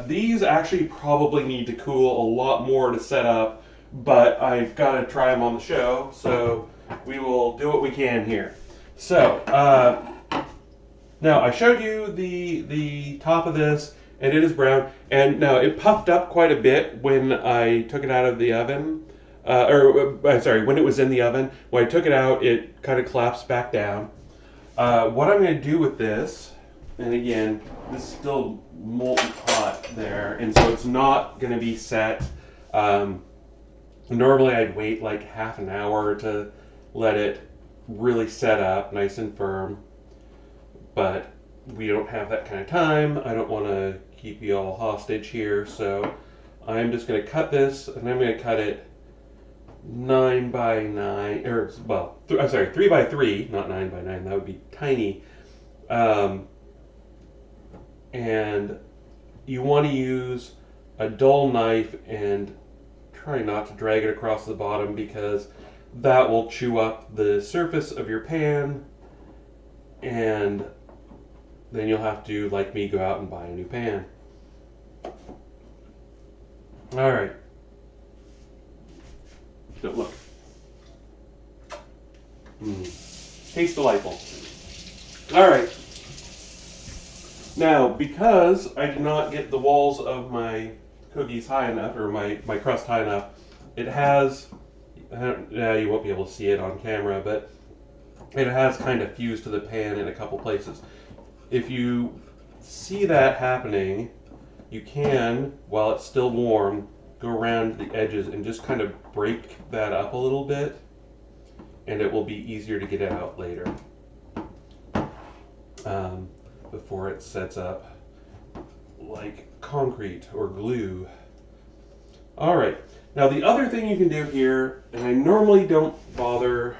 these actually probably need to cool a lot more to set up, but I've got to try them on the show, so we will do what we can here. So now I showed you the top of this, and it is brown. And now it puffed up quite a bit when I took it out of the oven, when it was in the oven. When I took it out, it kind of collapsed back down. What I'm going to do with this, and again, this is still molten hot there, and so it's not going to be set. Normally I'd wait like half an hour to let it really set up nice and firm, but we don't have that kind of time. I don't want to keep you all hostage here, so I'm just going to cut this, and I'm going to cut it 9 by 9, or well, I'm sorry, 3 by 3, not 9 by 9. That would be tiny. And you want to use a dull knife and try not to drag it across the bottom, because that will chew up the surface of your pan, and then you'll have to, like me, go out and buy a new pan. All right. So look. Tastes delightful. All right. Now, because I did not get the walls of my cookies high enough, or my crust high enough, it has, you won't be able to see it on camera, but it has kind of fused to the pan in a couple places. If you see that happening, you can, while it's still warm, go around the edges and just kind of break that up a little bit, and it will be easier to get it out later, before it sets up like concrete or glue. Alright, now the other thing you can do here, and I normally don't bother,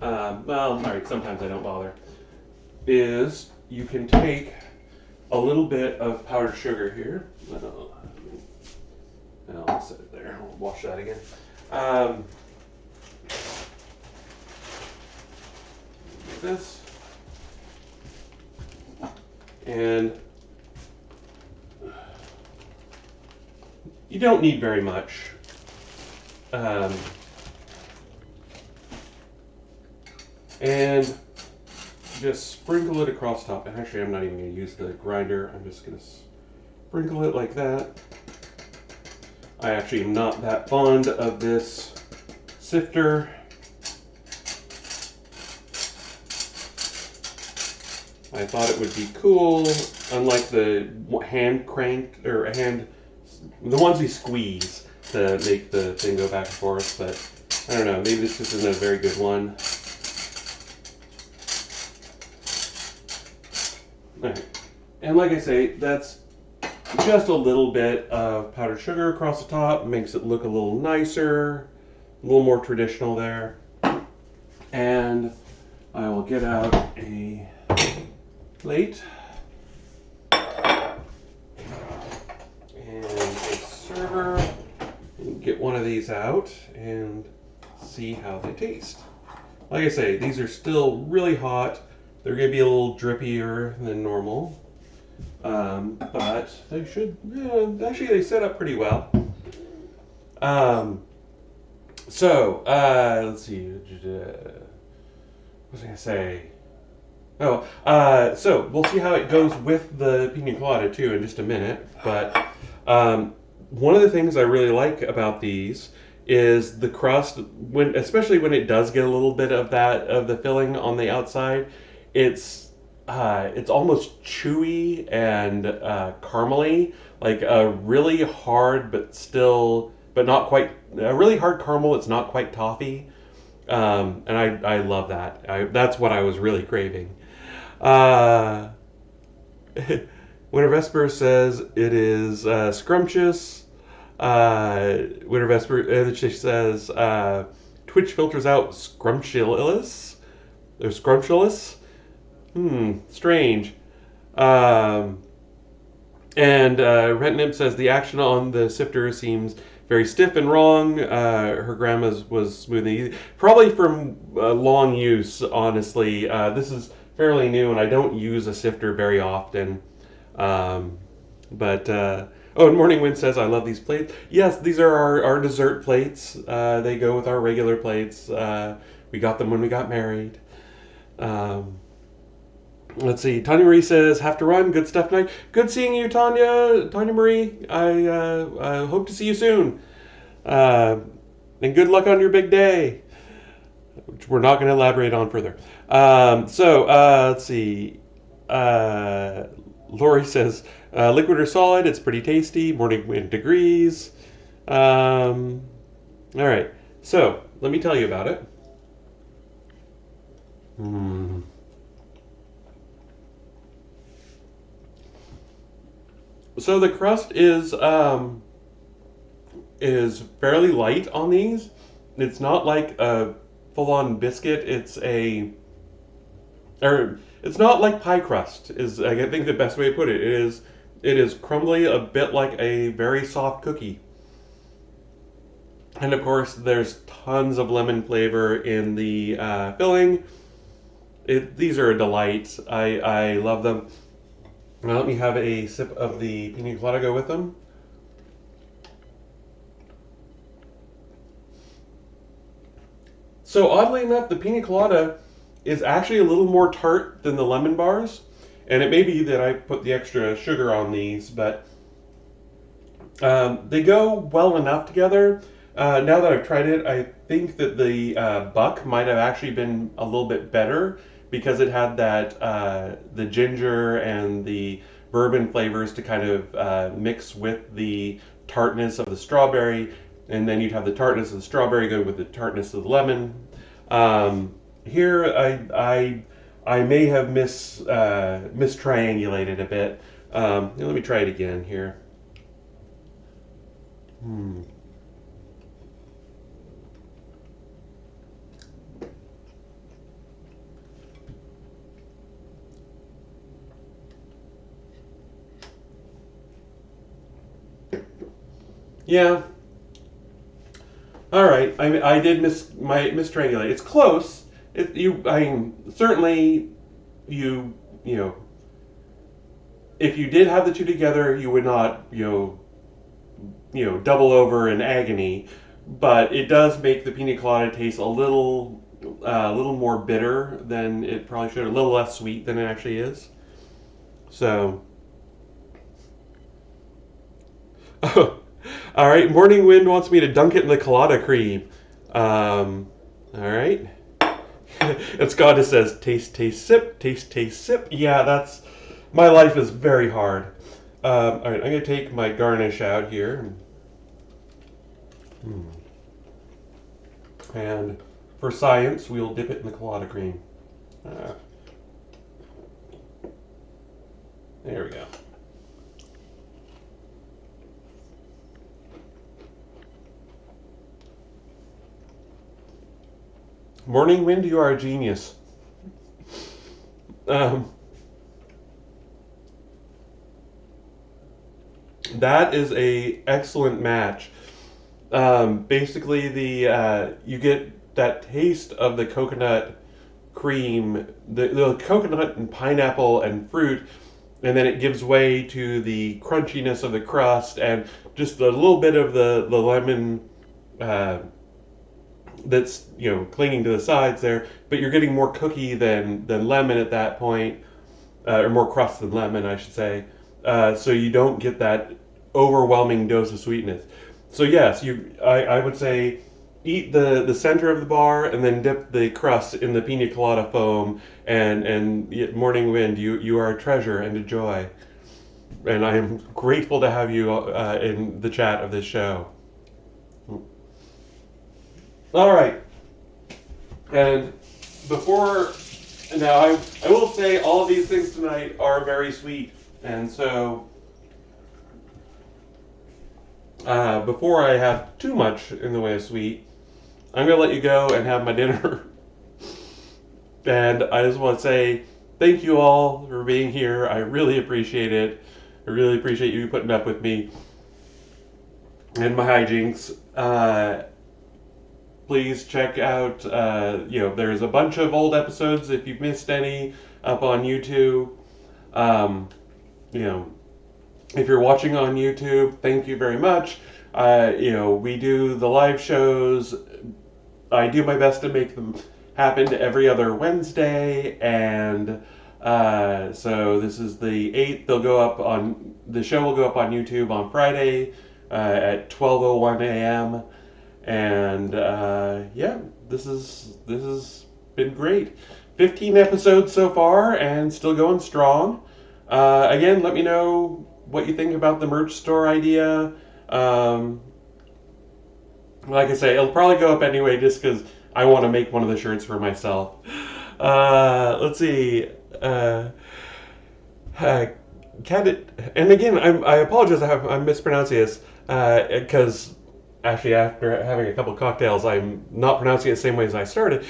alright, sometimes I don't bother, is you can take a little bit of powdered sugar here. I'll set it there. I'll wash that again. Like this. And you don't need very much. And just sprinkle it across top. And actually, I'm not even going to use the grinder. I'm just going to sprinkle it like that. I actually am not that fond of this sifter. I thought it would be cool, unlike the hand cranked, or the ones we squeeze to make the thing go back and forth, but I don't know, maybe this just isn't a very good one. Alright, and like I say, that's just a little bit of powdered sugar across the top, makes it look a little nicer, a little more traditional there. And I will get out a plate and a server and get one of these out and see how they taste. Like I say, these are still really hot. They're going to be a little drippier than normal, but they should, actually they set up pretty well. Let's see, what was I going to say? So we'll see how it goes with the Pina Colada too in just a minute, but one of the things I really like about these is the crust, especially when it does get a little bit of the filling on the outside. It's almost chewy and caramely, like a really hard but not quite, a really hard caramel. It's not quite toffee, And I love that. That's what I was really craving. Uh, Winter Vesper says it is scrumptious. Winter Vesper, she says Twitch filters out scrumptious. They're scrumptious. Strange. Um, and Retnip says the action on the sifter seems very stiff and wrong. Her grandma's was smooth and easy. Probably from long use, honestly. This is fairly new, and I don't use a sifter very often. Um, but oh, and Morning Wind says I love these plates. Yes, these are our dessert plates. They go with our regular plates. We got them when we got married. Um, let's see. Tanya Marie says have to run. Good stuff tonight. Good seeing you, Tanya. Tanya Marie. I hope to see you soon. Uh, and good luck on your big day, which we're not going to elaborate on further. Let's see. Lori says, liquid or solid, it's pretty tasty. Morning wind degrees. All right. So, let me tell you about it. So the crust is fairly light on these. It's not like a full-on biscuit. It's not like pie crust. Is I think the best way to put it. It is crumbly, a bit like a very soft cookie. And of course, there's tons of lemon flavor in the filling. These are a delight. I love them. Now let me have a sip of the pina colada go with them. So oddly enough, the pina colada is actually a little more tart than the lemon bars. And it may be that I put the extra sugar on these, but they go well enough together. Now that I've tried it, I think that the buck might have actually been a little bit better because it had that the ginger and the bourbon flavors to kind of mix with the tartness of the strawberry, and then you'd have the tartness of the strawberry go with the tartness of the lemon. Here, I may have mistriangulated a bit. Let me try it again here. Yeah. All right. I did mistriangulate. It's close. Certainly you know if you did have the two together, you would not double over in agony. But it does make the pina colada taste a little more bitter than it probably should, a little less sweet than it actually is. So, all right. Morning Wind wants me to dunk it in the colada cream. All right. And Scott just says, taste, taste, sip, taste, taste, sip. Yeah, my life is very hard. All right, I'm going to take my garnish out here. And for science, we'll dip it in the colada cream. There we go. Morning Wind, you are a genius. That is a excellent match. Basically, you get that taste of the coconut cream, the coconut and pineapple and fruit, and then it gives way to the crunchiness of the crust and just a little bit of the lemon uh, that's clinging to the sides there. But you're getting more cookie than lemon at that point, or more crust than lemon, I should say. So you don't get that overwhelming dose of sweetness. So yes, I would say eat the center of the bar and then dip the crust in the pina colada foam and Morning Wind, you are a treasure and a joy. And I am grateful to have you in the chat of this show. All right. And before, now I will say all of these things tonight are very sweet. And so, before I have too much in the way of sweet, I'm going to let you go and have my dinner. And I just want to say thank you all for being here. I really appreciate it. I really appreciate you putting up with me and my hijinks. Please check out, there's a bunch of old episodes if you've missed any up on YouTube. Um, you know, if you're watching on YouTube, thank you very much. We do the live shows. I do my best to make them happen every other Wednesday, and so this is the 8th. The show will go up on YouTube on Friday at 12:01 a.m. And this has been great. 15 episodes so far, and still going strong. Again, let me know what you think about the merch store idea. Like I say, it'll probably go up anyway, just because I want to make one of the shirts for myself. Let's see. And again, I apologize. I'm mispronouncing this because actually, after having a couple cocktails, I'm not pronouncing it the same way as I started.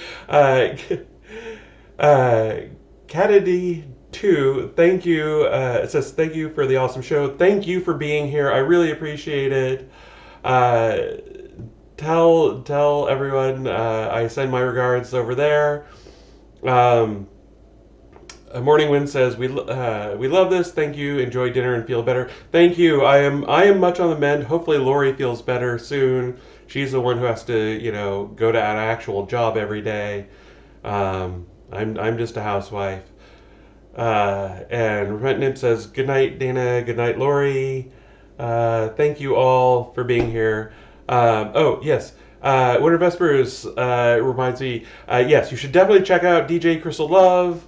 Kennedy 2, thank you. It says thank you for the awesome show. Thank you for being here. I really appreciate it. Tell everyone I send my regards over there. Morning Wind says we love this. Thank you. Enjoy dinner and feel better. Thank you. I am much on the mend. Hopefully Lori feels better soon. She's the one who has to go to an actual job every day. I'm just a housewife. And Nib says good night Dana. Good night Lori. Thank you all for being here. Oh yes. Winter Vespers reminds me. Yes, you should definitely check out DJ Crystal Love.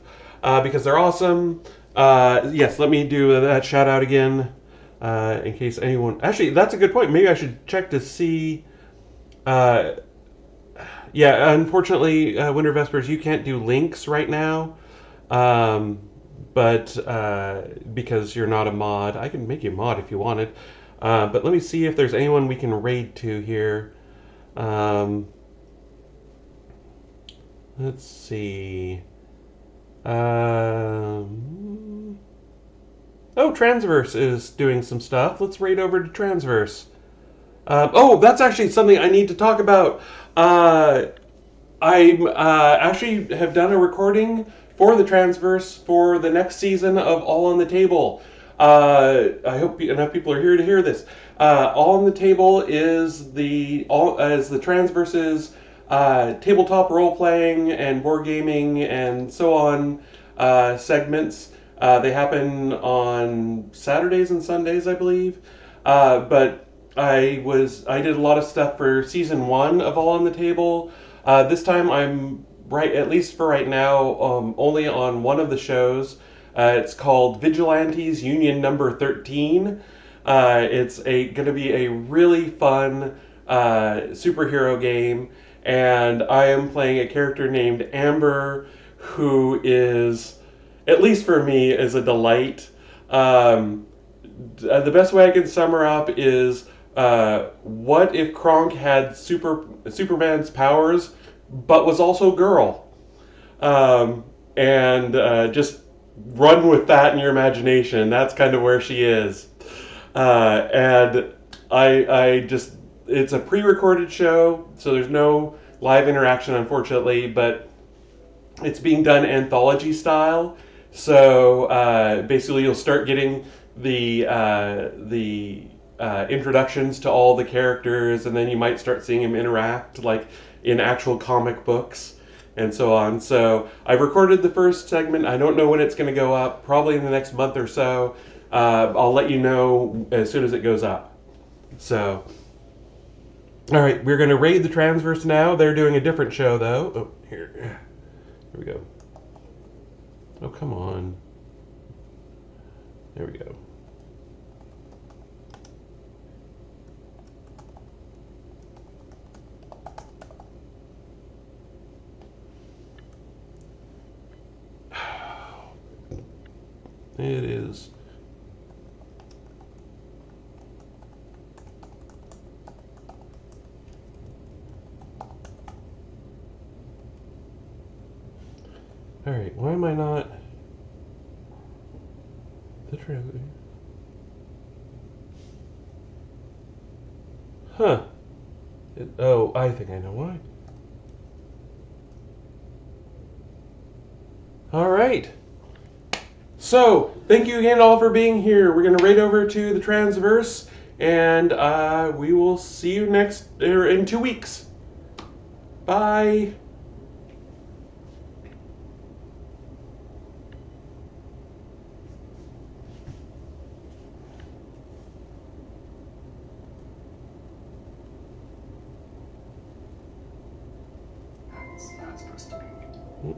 Because they're awesome. Yes, let me do that shout out again in case anyone. Actually, that's a good point. Maybe I should check to see. Unfortunately, Winter Vespers, you can't do links right now. But because you're not a mod, I can make you a mod if you wanted. But let me see if there's anyone we can raid to here. Let's see. Transverse is doing some stuff. Let's raid over to Transverse. That's actually something I need to talk about. I actually have done a recording for the Transverse for the next season of All on the Table. I hope enough people are here to hear this. All on the Table is the Transverse's tabletop role-playing and board gaming and so on segments. They happen on Saturdays and Sundays, I believe. But I did a lot of stuff for season 1 of All on the Table. This time I'm at least for right now, only on one of the shows. It's called Vigilantes Union Number 13. It's going to be a really fun superhero game. And I am playing a character named Amber, who is, at least for me, is a delight. The best way I can sum her up is, what if Kronk had Superman's powers, but was also a girl? Just run with that in your imagination. That's kind of where she is. It's a pre-recorded show, so there's no live interaction, unfortunately, but it's being done anthology style. So basically, you'll start getting the introductions to all the characters, and then you might start seeing them interact like in actual comic books and so on. So I've recorded the first segment. I don't know when it's going to go up, probably in the next month or so. I'll let you know as soon as it goes up. So, all right, we're going to raid the Transverse now. They're doing a different show, though. Oh, here we go. Oh, come on. There we go. It is. Alright, why am I not... The translation. Huh. Oh, I think I know why. Alright. So, thank you again all for being here. We're going to raid over to the Transverse, and we will see you in 2 weeks. Bye. That's supposed to be.